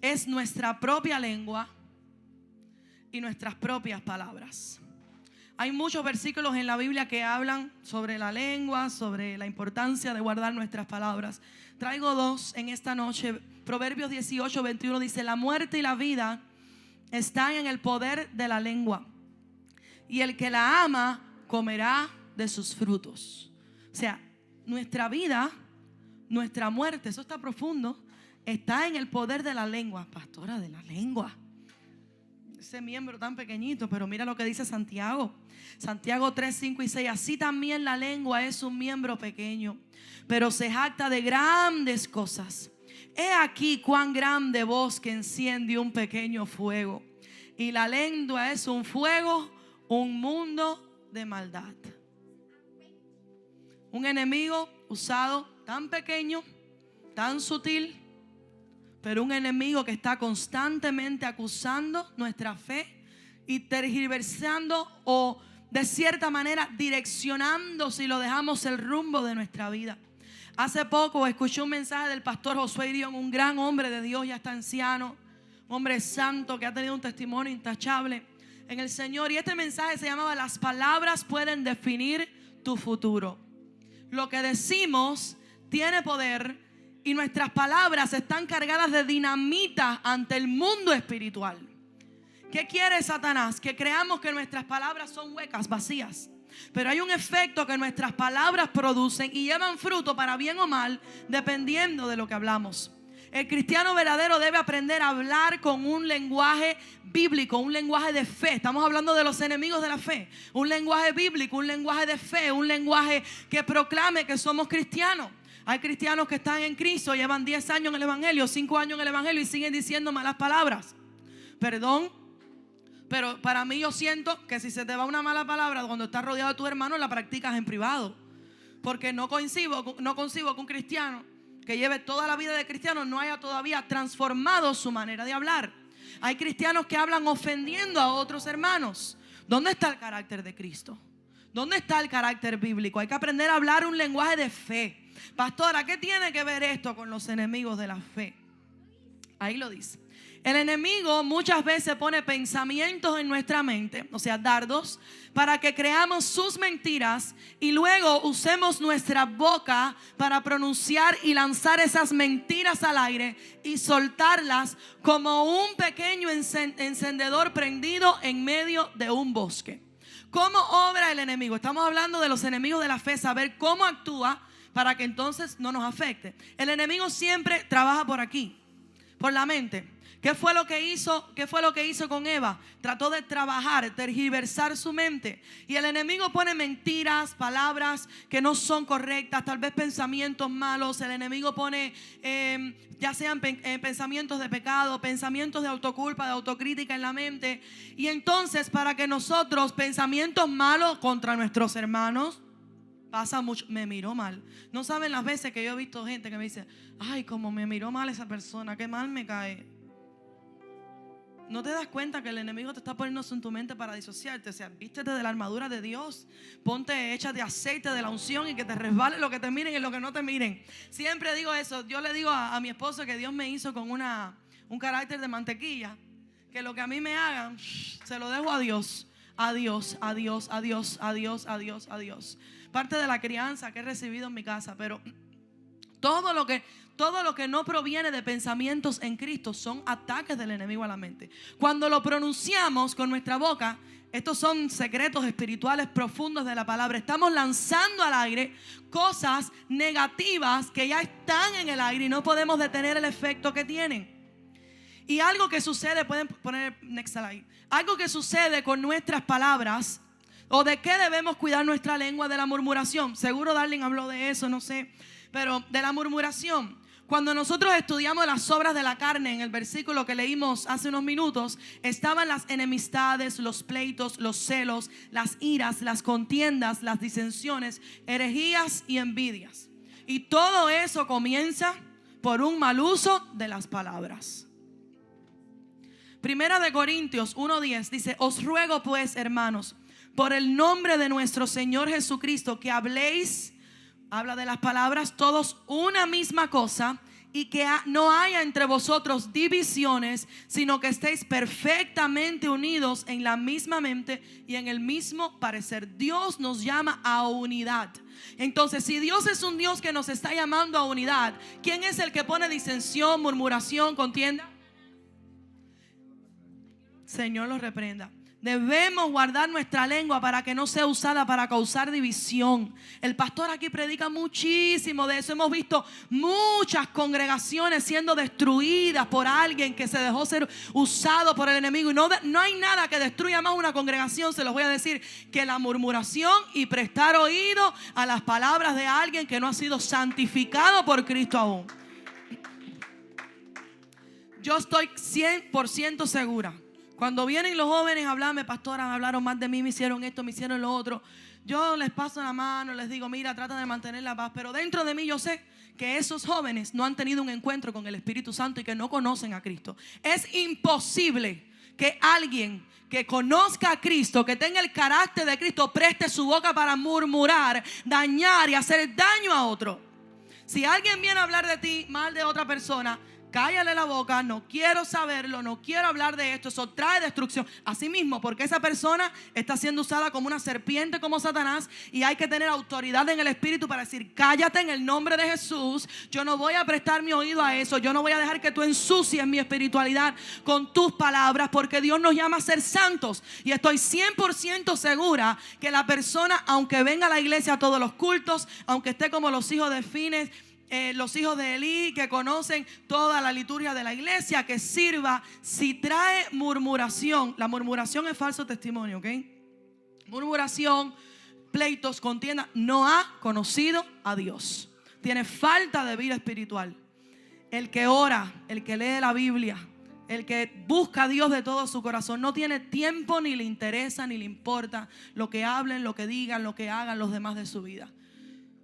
es nuestra propia lengua y nuestras propias palabras. Hay muchos versículos en la Biblia que hablan sobre la lengua, sobre la importancia de guardar nuestras palabras. Traigo dos en esta noche. Proverbios 18:21 dice, la muerte y la vida están en el poder de la lengua, y el que la ama comerá de sus frutos. O sea, nuestra vida, nuestra muerte, eso está profundo, está en el poder de la lengua. Pastora, de la lengua. Ese miembro tan pequeñito, pero mira lo que dice Santiago. Santiago 3, 5 y 6. Así también la lengua es un miembro pequeño, pero se jacta de grandes cosas. He aquí cuán grande bosque enciende un pequeño fuego. Y la lengua es un fuego, un mundo de maldad. Un enemigo usado tan pequeño, tan sutil, pero un enemigo que está constantemente acusando nuestra fe y tergiversando, o de cierta manera direccionando, si lo dejamos, el rumbo de nuestra vida. Hace poco escuché un mensaje del pastor Josué Irión, un gran hombre de Dios, ya está anciano, un hombre santo que ha tenido un testimonio intachable en el Señor. Y este mensaje se llamaba: las palabras pueden definir tu futuro. Lo que decimos tiene poder y nuestras palabras están cargadas de dinamita ante el mundo espiritual. ¿Qué quiere Satanás? Que creamos que nuestras palabras son huecas, vacías. Pero hay un efecto que nuestras palabras producen y llevan fruto para bien o mal, dependiendo de lo que hablamos. El cristiano verdadero debe aprender a hablar con un lenguaje bíblico, un lenguaje de fe. Estamos hablando de los enemigos de la fe. Un lenguaje bíblico, un lenguaje de fe, un lenguaje que proclame que somos cristianos. Hay cristianos que están en Cristo, llevan 10 años en el evangelio, 5 años en el evangelio y siguen diciendo malas palabras. Perdón, pero para mí yo siento que si se te va una mala palabra cuando estás rodeado de tus hermanos, la practicas en privado. Porque no concibo que un cristiano que lleve toda la vida de cristiano no haya todavía transformado su manera de hablar. Hay cristianos que hablan ofendiendo a otros hermanos. ¿Dónde está el carácter de Cristo? ¿Dónde está el carácter bíblico? Hay que aprender a hablar un lenguaje de fe. Pastora, ¿qué tiene que ver esto con los enemigos de la fe? Ahí lo dice. El enemigo muchas veces pone pensamientos en nuestra mente, o sea, dardos, para que creamos sus mentiras y luego usemos nuestra boca para pronunciar y lanzar esas mentiras al aire y soltarlas como un pequeño encendedor prendido en medio de un bosque. ¿Cómo obra el enemigo? Estamos hablando de los enemigos de la fe, saber cómo actúa para que entonces no nos afecte. El enemigo siempre trabaja por aquí, por la mente. ¿Qué fue lo que hizo con Eva? Trató de trabajar, tergiversar su mente. Y el enemigo pone mentiras, palabras que no son correctas, tal vez pensamientos malos. El enemigo pone ya sean pensamientos de pecado, pensamientos de autoculpa, de autocrítica en la mente. Y entonces para que nosotros, pensamientos malos contra nuestros hermanos, pasa mucho, me miró mal. No saben las veces que yo he visto gente que me dice: ay, como me miró mal esa persona, qué mal me cae. ¿No te das cuenta que el enemigo te está poniendo eso en tu mente para disociarte? O sea, vístete de la armadura de Dios, ponte, échate aceite de la unción y que te resbale lo que te miren y lo que no te miren. Siempre digo eso. Yo le digo a mi esposo que Dios me hizo con un carácter de mantequilla, que lo que a mí me hagan, se lo dejo a Dios. A Dios, a Dios, a Dios, a Dios, a Dios, a Dios. Parte de la crianza que he recibido en mi casa, pero todo lo que no proviene de pensamientos en Cristo son ataques del enemigo a la mente. Cuando lo pronunciamos con nuestra boca, estos son secretos espirituales profundos de la palabra. Estamos lanzando al aire cosas negativas que ya están en el aire y no podemos detener el efecto que tienen. Y algo que sucede, pueden poner next slide, algo que sucede con nuestras palabras, o de qué debemos cuidar nuestra lengua, de la murmuración. Seguro Darling habló de eso, no sé. Pero de la murmuración, cuando nosotros estudiamos las obras de la carne, en el versículo que leímos hace unos minutos, estaban las enemistades, los pleitos, los celos, las iras, las contiendas, las disensiones, herejías y envidias. Y todo eso comienza por un mal uso de las palabras. Primera de Corintios 1:10 dice: os ruego pues, hermanos, por el nombre de nuestro Señor Jesucristo, que habléis, habla de las palabras, todos una misma cosa, y que no haya entre vosotros divisiones, sino que estéis perfectamente unidos en la misma mente y en el mismo parecer. Dios nos llama a unidad. Entonces, si Dios es un Dios que nos está llamando a unidad, ¿quién es el que pone disensión, murmuración, contienda? Señor los reprenda. Debemos guardar nuestra lengua para que no sea usada para causar división. El pastor aquí predica muchísimo de eso. Hemos visto muchas congregaciones siendo destruidas por alguien que se dejó ser usado por el enemigo. Y no hay nada que destruya más una congregación, se los voy a decir, que la murmuración y prestar oído a las palabras de alguien que no ha sido santificado por Cristo aún. Yo estoy 100% segura. Cuando vienen los jóvenes a hablarme: pastora, hablaron más de mí, me hicieron esto, me hicieron lo otro, yo les paso la mano, les digo: mira, trata de mantener la paz. Pero dentro de mí yo sé que esos jóvenes no han tenido un encuentro con el Espíritu Santo y que no conocen a Cristo. Es imposible que alguien que conozca a Cristo, que tenga el carácter de Cristo, preste su boca para murmurar, dañar y hacer daño a otro. Si alguien viene a hablar de ti mal de otra persona, cállale la boca, no quiero saberlo, no quiero hablar de esto, eso trae destrucción. Así mismo, porque esa persona está siendo usada como una serpiente, como Satanás, y hay que tener autoridad en el espíritu para decir, cállate en el nombre de Jesús, yo no voy a prestar mi oído a eso, yo no voy a dejar que tú ensucies mi espiritualidad con tus palabras, porque Dios nos llama a ser santos. Y estoy 100% segura que la persona, aunque venga a la iglesia a todos los cultos, aunque esté como los hijos de Fines, los hijos de Elí, que conocen toda la liturgia de la iglesia, que sirva, si trae murmuración, la murmuración es falso testimonio, ¿ok? Murmuración, pleitos, contienda, no ha conocido a Dios, tiene falta de vida espiritual. El que ora, el que lee la Biblia, el que busca a Dios de todo su corazón, no tiene tiempo, ni le interesa, ni le importa lo que hablen, lo que digan, lo que hagan los demás de su vida.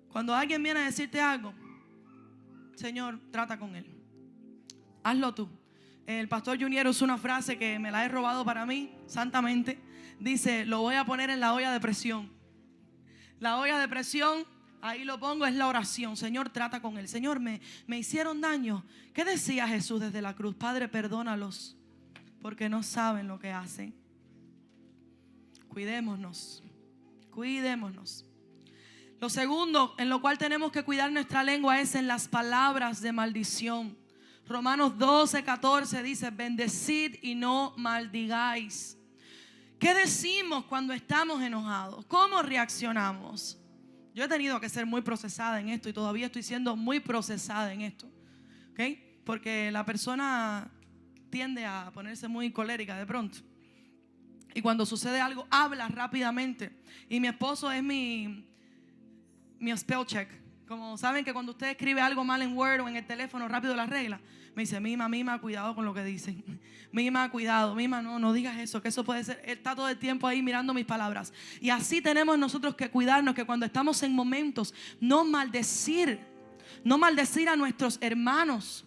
Cuando alguien viene a decirte algo, Señor, trata con él, hazlo tú. El pastor Junior usa una frase que me la he robado para mí santamente. Dice, lo voy a poner en la olla de presión. La olla de presión, ahí lo pongo, es la oración. Señor, trata con él. Señor, me hicieron daño. ¿Qué decía Jesús desde la cruz? Padre, perdónalos, porque no saben lo que hacen. Cuidémonos. Lo segundo en lo cual tenemos que cuidar nuestra lengua es en las palabras de maldición. Romanos 12:14 dice, bendecid y no maldigáis. ¿Qué decimos cuando estamos enojados? ¿Cómo reaccionamos? Yo he tenido que ser muy procesada en esto y todavía estoy siendo muy procesada en esto, ¿ok? Porque la persona tiende a ponerse muy colérica de pronto. Y cuando sucede algo, habla rápidamente. Y mi esposo es mi spell check. Como saben que cuando usted escribe algo mal en Word o en el teléfono, rápido la regla. Me dice, Mima, cuidado con lo que dicen. Mima, cuidado. Mima, no digas eso, que eso puede ser. Él está todo el tiempo ahí mirando mis palabras. Y así tenemos nosotros que cuidarnos, que cuando estamos en momentos, no maldecir a nuestros hermanos,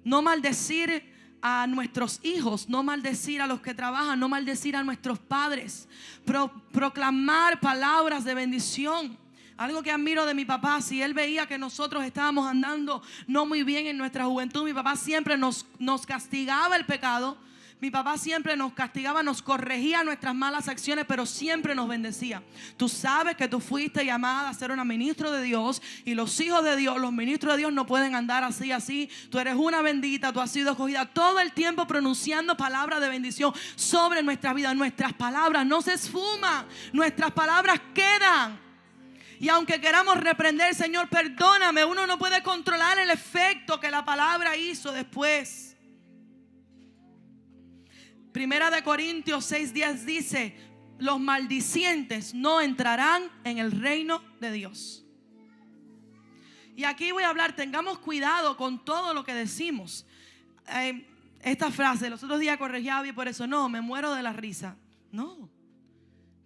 no maldecir a nuestros hijos, no maldecir a los que trabajan, no maldecir a nuestros padres, proclamar palabras de bendición. Algo que admiro de mi papá, si él veía que nosotros estábamos andando no muy bien en nuestra juventud, mi papá siempre nos castigaba el pecado. Mi papá siempre nos castigaba, nos corregía nuestras malas acciones, pero siempre nos bendecía. Tú sabes que tú fuiste llamada a ser una ministro de Dios, y los hijos de Dios, los ministros de Dios no pueden andar así. Tú eres una bendita, tú has sido escogida. Todo el tiempo pronunciando palabras de bendición sobre nuestras vidas. Nuestras palabras no se esfuman, nuestras palabras quedan. Y aunque queramos reprender, Señor, perdóname, uno no puede controlar el efecto que la palabra hizo después. Primera de Corintios 6:10 dice, los maldicientes no entrarán en el reino de Dios. Y aquí voy a hablar, tengamos cuidado con todo lo que decimos. Esta frase, los otros días corregí a Abby por eso, no, me muero de la risa. No.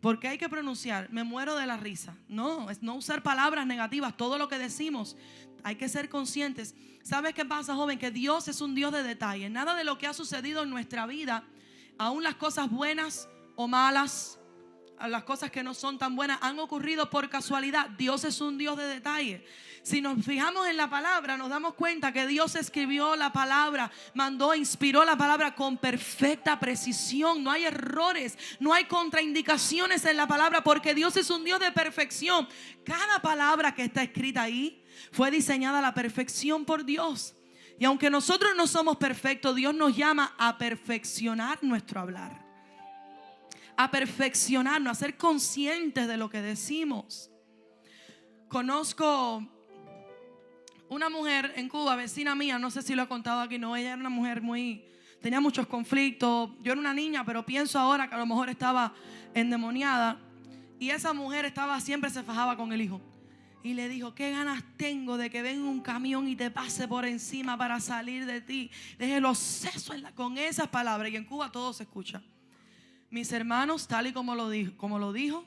Porque hay que pronunciar, me muero de la risa. No, es no usar palabras negativas. Todo lo que decimos hay que ser conscientes. ¿Sabes qué pasa, joven? Que Dios es un Dios de detalles. Nada de lo que ha sucedido en nuestra vida, aún las cosas buenas o malas, las cosas que no son tan buenas, han ocurrido por casualidad. Dios es un Dios de detalles. Si nos fijamos en la palabra, nos damos cuenta que Dios escribió la palabra, mandó, inspiró la palabra con perfecta precisión. No hay errores, no hay contraindicaciones en la palabra, porque Dios es un Dios de perfección. Cada palabra que está escrita ahí fue diseñada a la perfección por Dios. Y aunque nosotros no somos perfectos, Dios nos llama a perfeccionar nuestro hablar, a perfeccionarnos, a ser conscientes de lo que decimos. Conozco una mujer en Cuba, vecina mía, no sé si lo he contado aquí, no, ella era una mujer tenía muchos conflictos. Yo era una niña, pero pienso ahora que a lo mejor estaba endemoniada. Y esa mujer siempre se fajaba con el hijo. Y le dijo, qué ganas tengo de que venga un camión y te pase por encima para salir de ti. Deje los sesos con esas palabras. Y en Cuba todo se escucha. Mis hermanos, tal y como lo dijo,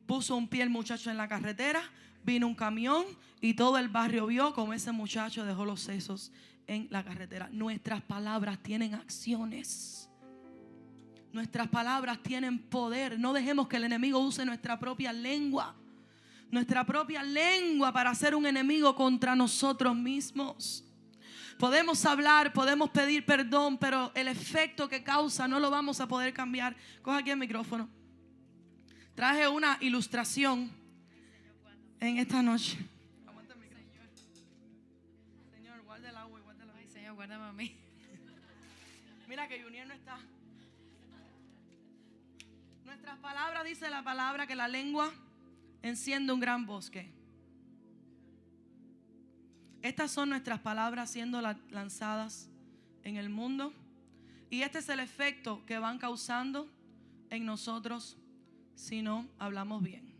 puso un pie el muchacho en la carretera, vino un camión y todo el barrio vio cómo ese muchacho dejó los sesos en la carretera. Nuestras palabras tienen acciones. Nuestras palabras tienen poder. No dejemos que el enemigo use nuestra propia lengua. Nuestra propia lengua para ser un enemigo contra nosotros mismos. Podemos hablar, podemos pedir perdón, pero el efecto que causa no lo vamos a poder cambiar. Coja aquí el micrófono. Traje una ilustración en esta noche. Aguanta el micrófono. Señor, guarda el agua y guarda la vida. Ay, Señor, guárdame a mí. Mira que Junior no está. Nuestras palabras, dice la palabra, que la lengua enciende un gran bosque. Estas son nuestras palabras siendo lanzadas en el mundo. Y este es el efecto que van causando en nosotros si no hablamos bien.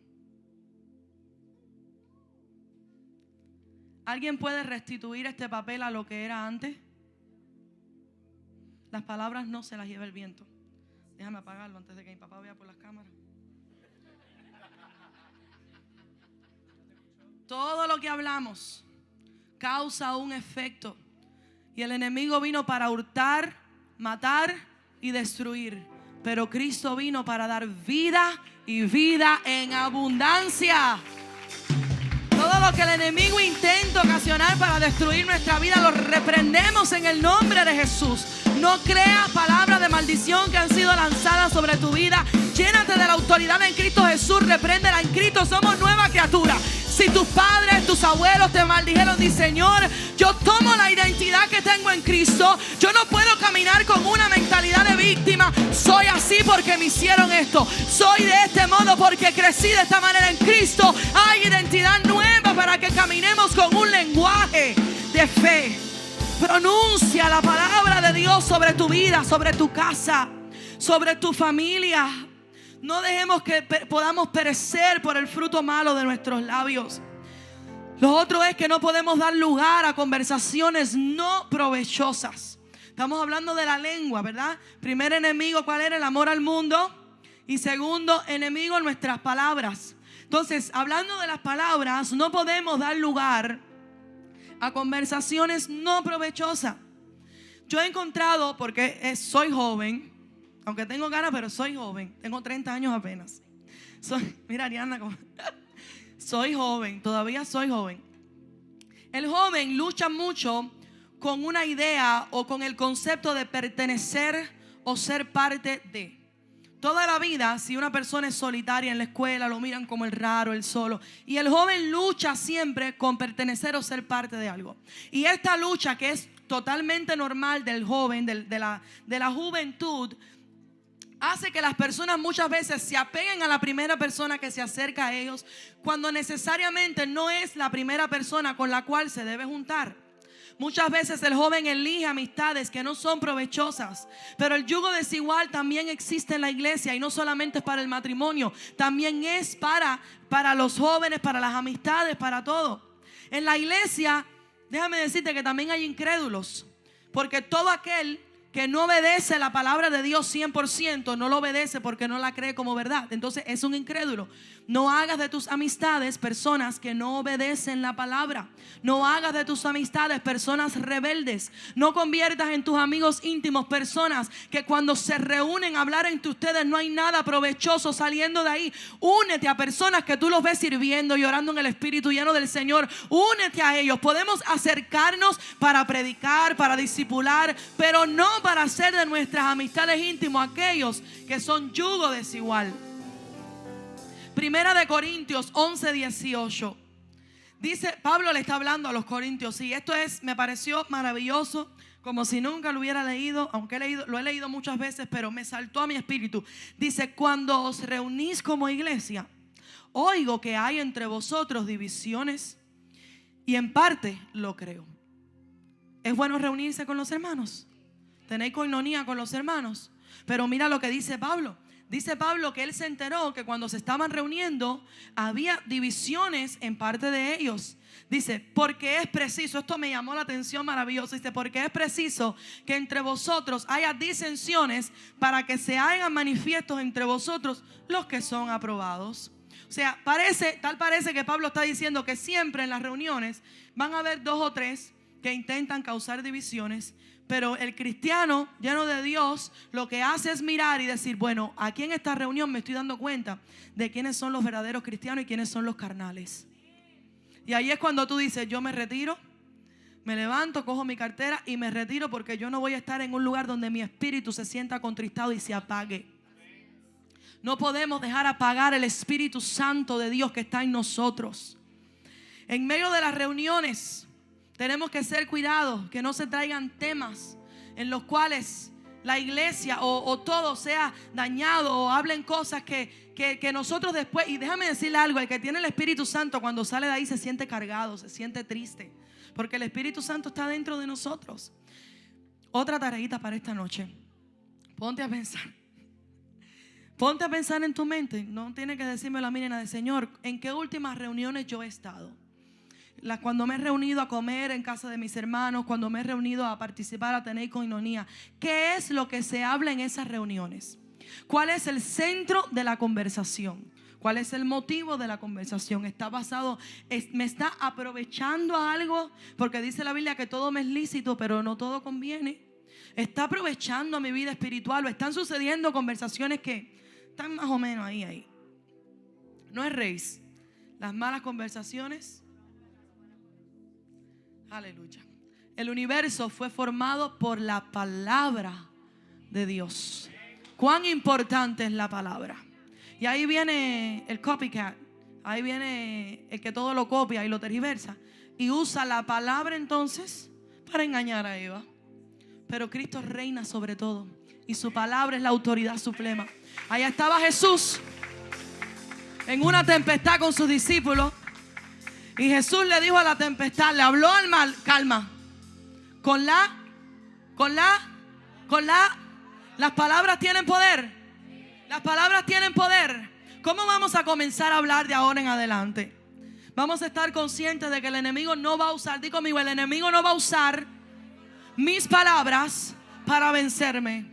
¿Alguien puede restituir este papel a lo que era antes? Las palabras no se las lleva el viento. Déjame apagarlo antes de que mi papá vea por las cámaras. Todo lo que hablamos causa un efecto. Y el enemigo vino para hurtar, matar y destruir. Pero Cristo vino para dar vida y vida en abundancia. Todo lo que el enemigo intenta ocasionar para destruir nuestra vida lo reprendemos en el nombre de Jesús. No creas palabras de maldición que han sido lanzadas sobre tu vida. Llénate de la autoridad en Cristo Jesús. Repréndela en Cristo. Somos nueva criatura. Si tus padres, tus abuelos te maldijeron, di: Señor, yo tomo la identidad que tengo en Cristo. Yo no puedo caminar con una mentalidad de víctima. Soy así porque me hicieron esto. Soy de este modo porque crecí de esta manera en Cristo. Hay identidad nueva para que caminemos con un lenguaje de fe. Pronuncia la palabra de Dios sobre tu vida, sobre tu casa, sobre tu familia. No dejemos que podamos perecer por el fruto malo de nuestros labios. Lo otro es que no podemos dar lugar a conversaciones no provechosas. Estamos hablando de la lengua, ¿verdad? Primer enemigo, ¿cuál era? El amor al mundo. Y segundo enemigo, nuestras palabras. Entonces, hablando de las palabras, no podemos dar lugar a conversaciones no provechosas. Yo he encontrado, porque soy joven, aunque tengo ganas, pero soy joven. Tengo 30 años apenas. Mira, Ariana, soy joven, todavía soy joven. El joven lucha mucho con una idea o con el concepto de pertenecer o ser parte de. Toda la vida, si una persona es solitaria en la escuela, lo miran como el raro, el solo. Y el joven lucha siempre con pertenecer o ser parte de algo. Y esta lucha, que es totalmente normal del joven, de la juventud, hace que las personas muchas veces se apeguen a la primera persona que se acerca a ellos, cuando necesariamente no es la primera persona con la cual se debe juntar. Muchas veces el joven elige amistades que no son provechosas. Pero el yugo desigual también existe en la iglesia. Y no solamente es para el matrimonio, también es para los jóvenes, para las amistades, para todo. En la iglesia, déjame decirte que también hay incrédulos. Porque todo aquel que no obedece la palabra de Dios 100%, no lo obedece porque no la cree como verdad. Entonces es un incrédulo. No hagas de tus amistades personas que no obedecen la palabra. No hagas de tus amistades personas rebeldes. No conviertas en tus amigos íntimos personas que cuando se reúnen a hablar entre ustedes no hay nada provechoso saliendo de ahí. Únete a personas que tú los ves sirviendo y orando en el Espíritu lleno del Señor. Únete a ellos. Podemos acercarnos para predicar, para discipular, pero no para hacer de nuestras amistades íntimas aquellos que son yugo desigual. Primera de Corintios 11:18. Dice, Pablo le está hablando a los corintios. Y esto me pareció maravilloso, como si nunca lo hubiera leído, aunque lo he leído muchas veces, pero me saltó a mi espíritu. Dice: cuando os reunís como iglesia, oigo que hay entre vosotros divisiones, y en parte lo creo. Es bueno reunirse con los hermanos, tenéis coinonía con los hermanos. Pero mira lo que dice Pablo. Dice Pablo que él se enteró que cuando se estaban reuniendo había divisiones en parte de ellos. Dice, porque es preciso, esto me llamó la atención maravilloso. Dice, porque es preciso que entre vosotros haya disensiones para que se hagan manifiestos entre vosotros los que son aprobados. O sea, parece que Pablo está diciendo que siempre en las reuniones van a haber 2 o 3 que intentan causar divisiones. Pero el cristiano lleno de Dios lo que hace es mirar y decir, bueno, aquí en esta reunión me estoy dando cuenta de quiénes son los verdaderos cristianos y quiénes son los carnales. Y ahí es cuando tú dices, yo me retiro, Me levanto, cojo mi cartera y me retiro, porque yo no voy a estar en un lugar donde mi espíritu se sienta contristado y se apague. No podemos dejar apagar el Espíritu Santo de Dios que está en nosotros. En medio de las reuniones tenemos que ser cuidados, que no se traigan temas en los cuales la iglesia o todo sea dañado, o hablen cosas que nosotros después. Y déjame decirle algo: el que tiene el Espíritu Santo, cuando sale de ahí se siente cargado, se siente triste, porque el Espíritu Santo está dentro de nosotros. Otra tareita para esta noche: ponte a pensar. Ponte a pensar en tu mente. No tienes que decírmelo a mí, nena, de Señor, ¿en qué últimas reuniones yo he estado? Cuando me he reunido a comer en casa de mis hermanos, cuando me he reunido a participar, a tener coinonía, ¿qué es lo que se habla en esas reuniones? ¿Cuál es el centro de la conversación? ¿Cuál es el motivo de la conversación? ¿Está basado, me está aprovechando a algo? Porque dice la Biblia que todo me es lícito, pero no todo conviene. ¿Está aprovechando a mi vida espiritual? ¿O están sucediendo conversaciones que están más o menos ahí? No es race. Las malas conversaciones. Aleluya. El universo fue formado por la palabra de Dios. ¿Cuán importante es la palabra? Y ahí viene el copycat. Ahí viene el que todo lo copia y lo tergiversa, y usa la palabra entonces para engañar a Eva. Pero Cristo reina sobre todo, y su palabra es la autoridad suprema. Allá estaba Jesús en una tempestad con sus discípulos. Y Jesús le dijo a la tempestad, le habló al mar: calma. Las palabras tienen poder. Las palabras tienen poder. ¿Cómo vamos a comenzar a hablar de ahora en adelante? Vamos a estar conscientes de que el enemigo no va a usar, di conmigo, el enemigo no va a usar mis palabras para vencerme.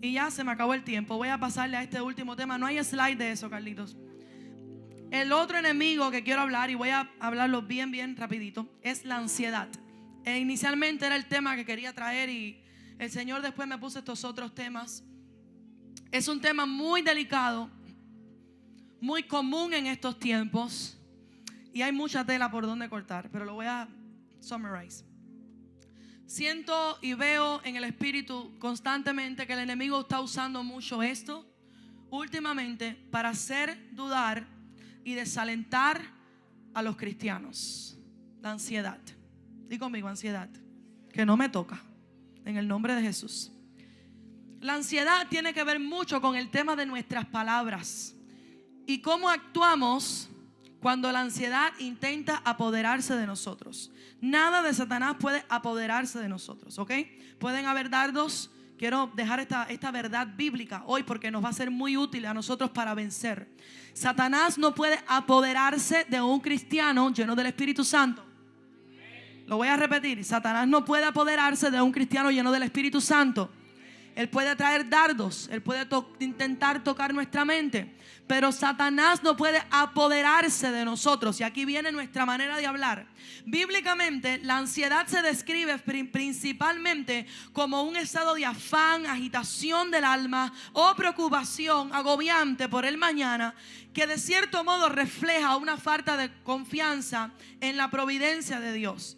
Y ya se me acabó el tiempo. Voy a pasarle a este último tema. No hay slide de eso, Carlitos. El otro enemigo que quiero hablar, y voy a hablarlo bien rapidito, es la ansiedad. Inicialmente era el tema que quería traer, y el Señor después me puso estos otros temas. Es un tema muy delicado, muy común en estos tiempos, y hay mucha tela por donde cortar, pero lo voy a summarize. Siento y veo en el espíritu constantemente que el enemigo está usando mucho esto últimamente para hacer dudar y desalentar a los cristianos. La ansiedad. Di conmigo, ansiedad. Que no me toca, en el nombre de Jesús. La ansiedad tiene que ver mucho con el tema de nuestras palabras y cómo actuamos cuando la ansiedad intenta apoderarse de nosotros. Nada de Satanás puede apoderarse de nosotros, ¿ok? Pueden haber dardos. Quiero dejar esta verdad bíblica hoy, porque nos va a ser muy útil a nosotros para vencer. Satanás no puede apoderarse de un cristiano lleno del Espíritu Santo. Lo voy a repetir: Satanás no puede apoderarse de un cristiano lleno del Espíritu Santo. Él puede traer dardos, él puede intentar tocar nuestra mente, pero Satanás no puede apoderarse de nosotros. Y aquí viene nuestra manera de hablar. Bíblicamente, la ansiedad se describe principalmente como un estado de afán, agitación del alma o preocupación agobiante por el mañana, que de cierto modo refleja una falta de confianza en la providencia de Dios.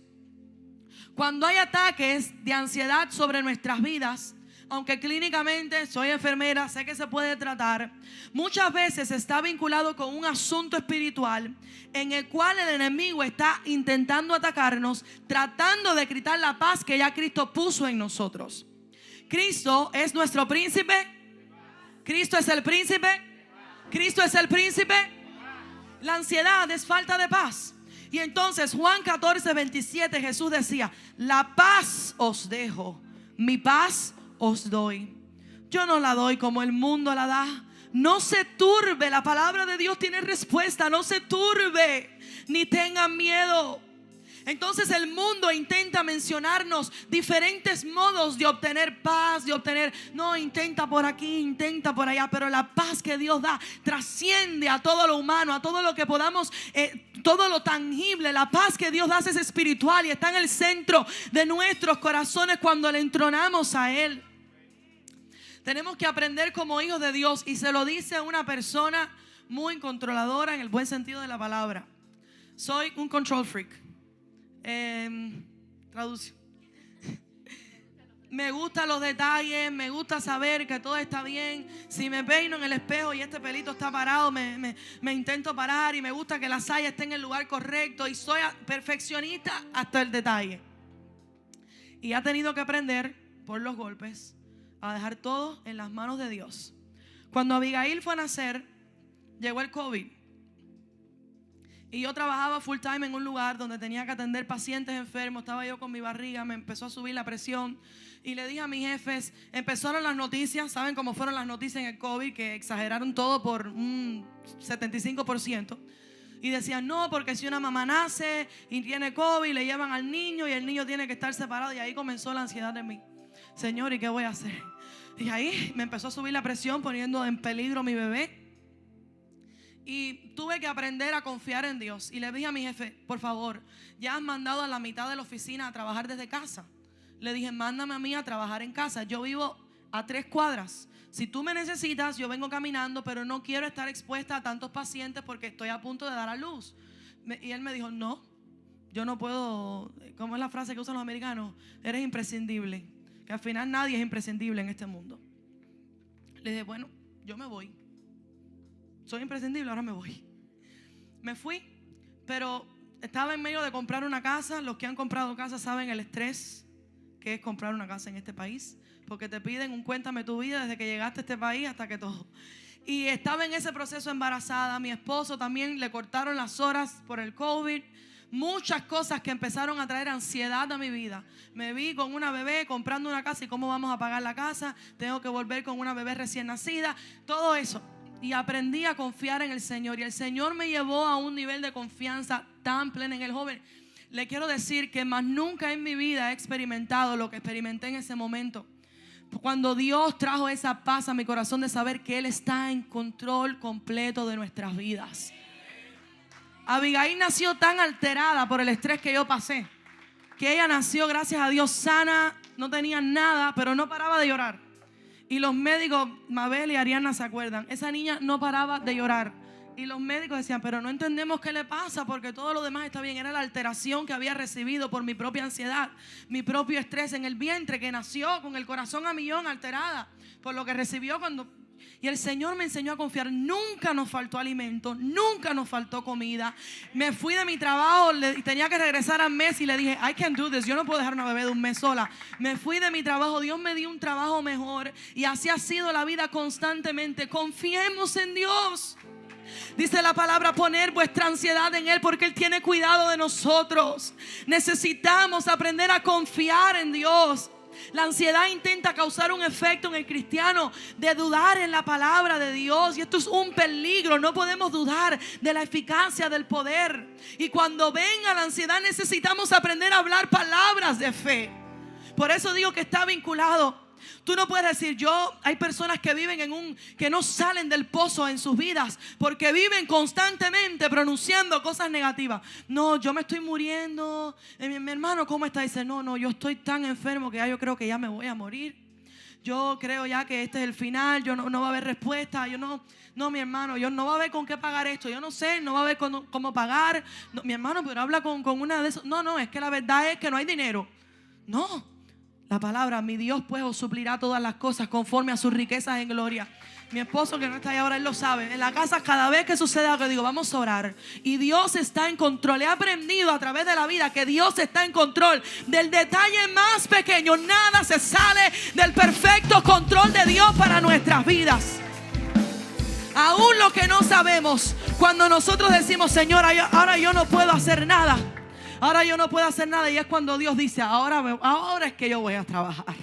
Cuando hay ataques de ansiedad sobre nuestras vidas, aunque clínicamente soy enfermera, sé que se puede tratar, muchas veces está vinculado con un asunto espiritual en el cual el enemigo está intentando atacarnos, tratando de quitar la paz que ya Cristo puso en nosotros. Cristo es nuestro príncipe. Cristo es el príncipe. Cristo es el príncipe. La ansiedad es falta de paz. Y entonces Juan 14:27, Jesús decía: la paz os dejo, mi paz os doy. Yo no la doy como el mundo la da. No se turbe. La palabra de Dios tiene respuesta. No se turbe ni tengan miedo. Entonces el mundo intenta mencionarnos diferentes modos de obtener paz, intenta por aquí, intenta por allá, pero la paz que Dios da trasciende a todo lo humano, a todo lo que podamos, todo lo tangible. La paz que Dios da es espiritual y está en el centro de nuestros corazones cuando le entronamos a Él. Tenemos que aprender como hijos de Dios, y se lo dice una persona muy controladora en el buen sentido de la palabra. Soy un control freak. Traducción. Me gustan los detalles, me gusta saber que todo está bien. Si me peino en el espejo y este pelito está parado, me intento parar, y me gusta que la saya esté en el lugar correcto, y soy perfeccionista hasta el detalle. Y ha tenido que aprender por los golpes a dejar todo en las manos de Dios. Cuando Abigail fue a nacer, llegó el COVID. Y yo trabajaba full time en un lugar donde tenía que atender pacientes enfermos. Estaba yo con mi barriga, me empezó a subir la presión. Y le dije a mis jefes, empezaron las noticias, ¿saben cómo fueron las noticias en el COVID? Que exageraron todo por un 75%. Y decían, no, porque si una mamá nace y tiene COVID, le llevan al niño y el niño tiene que estar separado. Y ahí comenzó la ansiedad de mí. Señor, ¿y qué voy a hacer? Y ahí me empezó a subir la presión, poniendo en peligro a mi bebé. Y tuve que aprender a confiar en Dios. Y le dije a mi jefe, por favor, ya has mandado a la mitad de la oficina a trabajar desde casa. Le dije, mándame a mí a trabajar en casa. Yo vivo a 3 cuadras. Si tú me necesitas, yo vengo caminando, pero no quiero estar expuesta a tantos pacientes porque estoy a punto de dar a luz. Y él me dijo, no, yo no puedo. ¿Cómo es la frase que usan los americanos? Eres imprescindible. Que al final nadie es imprescindible en este mundo. Le dije, bueno, yo me voy. Soy imprescindible, ahora me voy. Me fui, pero estaba en medio de comprar una casa. Los que han comprado casa saben el estrés que es comprar una casa en este país, porque te piden un cuéntame tu vida desde que llegaste a este país hasta que todo. Y estaba en ese proceso embarazada. A mi esposo también le cortaron las horas por el COVID. Muchas cosas que empezaron a traer ansiedad a mi vida. Me vi con una bebé comprando una casa y cómo vamos a pagar la casa. Tengo que volver con una bebé recién nacida. Todo eso. Y aprendí a confiar en el Señor. Y el Señor me llevó a un nivel de confianza tan plena en el joven. Le quiero decir que más nunca en mi vida he experimentado lo que experimenté en ese momento. Cuando Dios trajo esa paz a mi corazón de saber que Él está en control completo de nuestras vidas. Abigail nació tan alterada por el estrés que yo pasé, que ella nació, gracias a Dios, sana, no tenía nada, pero no paraba de llorar. Y los médicos, Mabel y Ariana se acuerdan, esa niña no paraba de llorar. Y los médicos decían, pero no entendemos qué le pasa, porque todo lo demás está bien. Era la alteración que había recibido por mi propia ansiedad, mi propio estrés en el vientre, que nació con el corazón a millón, alterada por lo que recibió cuando... Y el Señor me enseñó a confiar. Nunca nos faltó alimento, nunca nos faltó comida. Me fui de mi trabajo y tenía que regresar al mes y le dije, I can't do this. Yo no puedo dejar una bebé de un mes sola. Me fui de mi trabajo, Dios me dio un trabajo mejor. Y así ha sido la vida constantemente. Confiemos en Dios. Dice la palabra, poner vuestra ansiedad en Él, porque Él tiene cuidado de nosotros. Necesitamos aprender a confiar en Dios. La ansiedad intenta causar un efecto en el cristiano de dudar en la palabra de Dios. Y esto es un peligro. No podemos dudar de la eficacia del poder. Y cuando venga la ansiedad necesitamos aprender a hablar palabras de fe. Por eso digo que está vinculado. Tú no puedes decir, hay personas que viven que no salen del pozo en sus vidas porque viven constantemente pronunciando cosas negativas. No, yo me estoy muriendo. Mi hermano, ¿cómo está? Dice, no, yo estoy tan enfermo que ya yo creo que ya me voy a morir. Yo creo ya que este es el final. Yo no va a haber respuesta. No, mi hermano, yo no va a haber con qué pagar esto. Yo no sé, no va a haber cómo pagar. No, mi hermano, pero habla con una de esas. No, es que la verdad es que no hay dinero. No. La palabra, mi Dios pues os suplirá todas las cosas conforme a sus riquezas en gloria. Mi esposo que no está ahí ahora, él lo sabe. En la casa cada vez que sucede algo digo, vamos a orar. Y Dios está en control. He aprendido a través de la vida que Dios está en control del detalle más pequeño. Nada se sale del perfecto control de Dios para nuestras vidas. Aún lo que no sabemos, cuando nosotros decimos, Señor, ahora yo no puedo hacer nada. Ahora yo no puedo hacer nada. Y es cuando Dios dice, ahora es que yo voy a trabajar.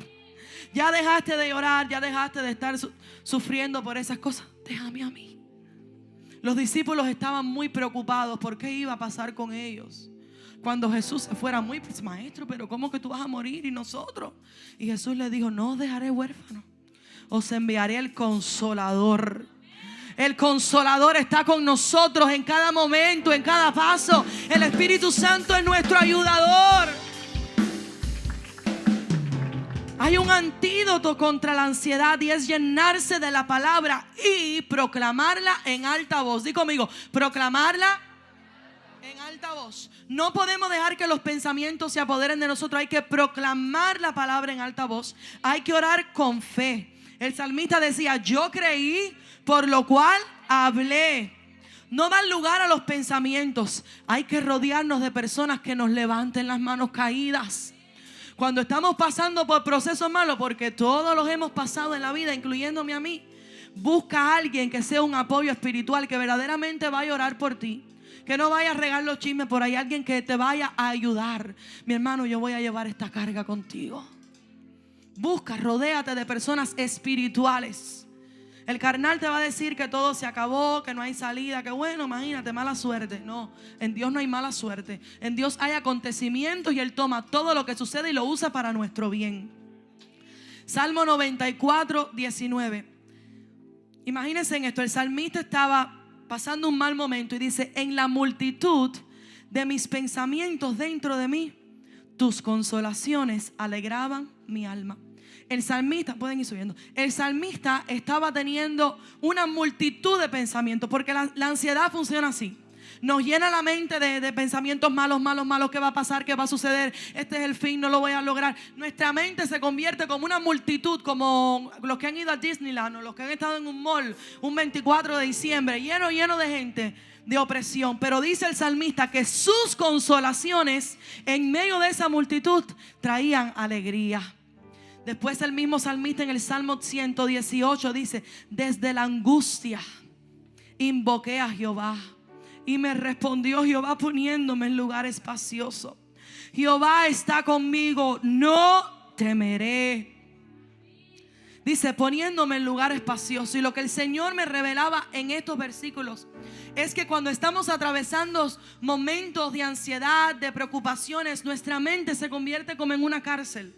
Ya dejaste de llorar, ya dejaste de estar sufriendo por esas cosas. Déjame a mí. Los discípulos estaban muy preocupados por qué iba a pasar con ellos. Cuando Jesús se fuera, pues, maestro, pero ¿cómo que tú vas a morir y nosotros? Y Jesús les dijo, no os dejaré huérfanos. Os enviaré el Consolador. El Consolador está con nosotros en cada momento, en cada paso. El Espíritu Santo es nuestro ayudador. Hay un antídoto contra la ansiedad y es llenarse de la palabra y proclamarla en alta voz. Di conmigo, proclamarla En alta voz. No podemos dejar que los pensamientos se apoderen de nosotros. Hay que proclamar la palabra en alta voz. Hay que orar con fe. El salmista decía: yo creí, por lo cual hablé. No dan lugar a los pensamientos. Hay que rodearnos de personas que nos levanten las manos caídas. Cuando estamos pasando por procesos malos, porque todos los hemos pasado en la vida, incluyéndome a mí, busca a alguien que sea un apoyo espiritual, que verdaderamente vaya a orar por ti, que no vaya a regar los chismes por ahí, alguien que te vaya a ayudar. Mi hermano, yo voy a llevar esta carga contigo. Busca, rodéate de personas espirituales. El carnal te va a decir que todo se acabó, que no hay salida, que bueno, imagínate, mala suerte. No, en Dios no hay mala suerte. En Dios hay acontecimientos y Él toma todo lo que sucede y lo usa para nuestro bien. Salmo 94, 19. Imagínense en esto, el salmista estaba pasando un mal momento y dice: en la multitud de mis pensamientos dentro de mí, tus consolaciones alegraban mi alma. El salmista, pueden ir subiendo. El salmista estaba teniendo una multitud de pensamientos, porque la ansiedad funciona así. Nos llena la mente de pensamientos malos, ¿qué va a pasar? ¿Qué va a suceder? Este es el fin, no lo voy a lograr. Nuestra mente se convierte como una multitud, como los que han ido a Disneyland o los que han estado en un mall un 24 de diciembre, lleno de gente, de opresión. Pero dice el salmista que sus consolaciones en medio de esa multitud traían alegría. Después el mismo salmista en el Salmo 118 dice: desde la angustia invoqué a Jehová y me respondió Jehová poniéndome en lugar espacioso. Jehová está conmigo, no temeré. Dice, poniéndome en lugar espacioso. Y lo que el Señor me revelaba en estos versículos es que cuando estamos atravesando momentos de ansiedad, de preocupaciones, nuestra mente se convierte como en una cárcel.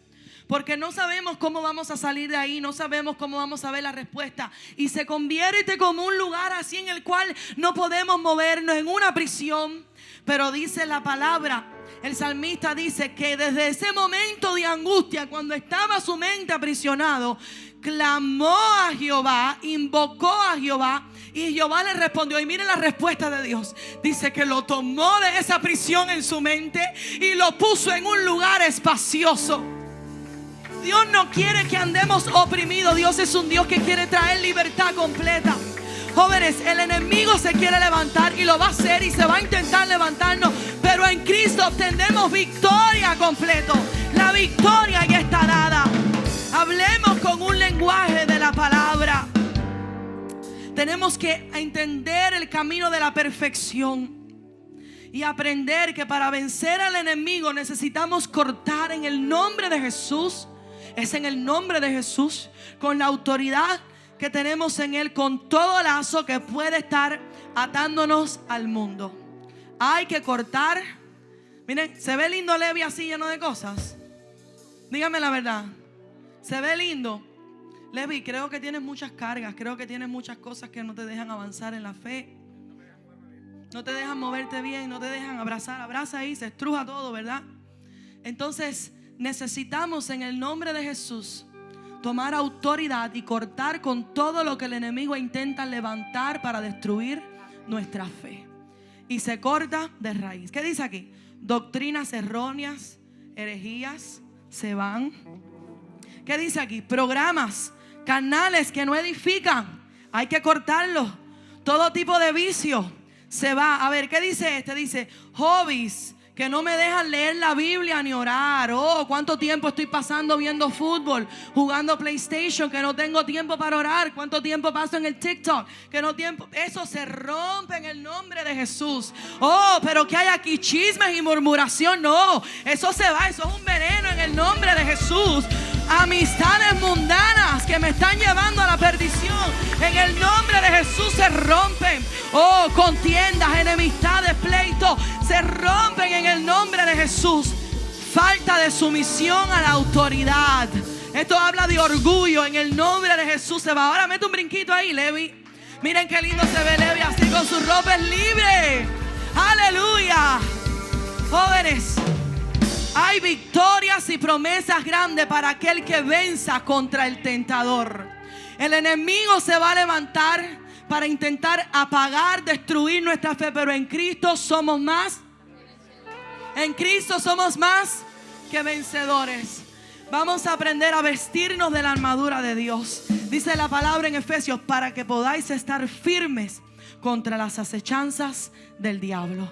Porque no sabemos cómo vamos a salir de ahí, no sabemos cómo vamos a ver la respuesta. Y se convierte como un lugar así en el cual no podemos movernos, en una prisión. Pero dice la palabra, el salmista dice que desde ese momento de angustia, cuando estaba su mente aprisionado, clamó a Jehová, invocó a Jehová, y Jehová le respondió. Y miren la respuesta de Dios. Dice que lo tomó de esa prisión en su mente y lo puso en un lugar espacioso. Dios no quiere que andemos oprimidos. Dios es un Dios que quiere traer libertad completa. Jóvenes, el enemigo se quiere levantar y lo va a hacer y se va a intentar levantarnos, pero en Cristo obtendremos victoria completa. La victoria ya está dada. Hablemos con un lenguaje de la palabra. Tenemos que entender el camino de la perfección y aprender que para vencer al enemigo necesitamos cortar en el nombre de Jesús. Es en el nombre de Jesús, con la autoridad que tenemos en Él, con todo lazo que puede estar atándonos al mundo. Hay que cortar. Miren, ¿se ve lindo Levi así lleno de cosas? Dígame la verdad. ¿Se ve lindo? Levi, creo que tienes muchas cargas, creo que tienes muchas cosas que no te dejan avanzar en la fe. No te dejan moverte bien, no te dejan abrazar. Abraza ahí, se estruja todo, ¿verdad? Entonces necesitamos en el nombre de Jesús tomar autoridad y cortar con todo lo que el enemigo intenta levantar para destruir nuestra fe. Y se corta de raíz. ¿Qué dice aquí? Doctrinas erróneas, herejías se van. ¿Qué dice aquí? Programas, canales que no edifican, hay que cortarlos. Todo tipo de vicio se va. A ver, ¿qué dice este? Dice hobbies que no me dejan leer la Biblia ni orar. Oh, cuánto tiempo estoy pasando viendo fútbol, jugando PlayStation, que no tengo tiempo para orar. Cuánto tiempo paso en el TikTok, que no tiempo. Eso se rompe en el nombre de Jesús. Oh, pero que hay aquí chismes y murmuración. No, eso se va, eso es un veneno en el nombre de Jesús. Amistades mundanas que me están llevando a la perdición, en el nombre de Jesús se rompen. Oh, contiendas, enemistades, pleitos, se rompen en el nombre de Jesús. Falta de sumisión a la autoridad. Esto habla de orgullo. En el nombre de Jesús se va. Ahora mete un brinquito ahí, Levi. Miren qué lindo se ve Levi así con sus ropas libres. Aleluya. Jóvenes, hay victorias y promesas grandes para aquel que venza contra el tentador. El enemigo se va a levantar, para intentar apagar, destruir nuestra fe, pero en Cristo somos más. En Cristo somos más que vencedores. Vamos a aprender a vestirnos de la armadura de Dios. Dice la palabra en Efesios, para que podáis estar firmes contra las acechanzas del diablo.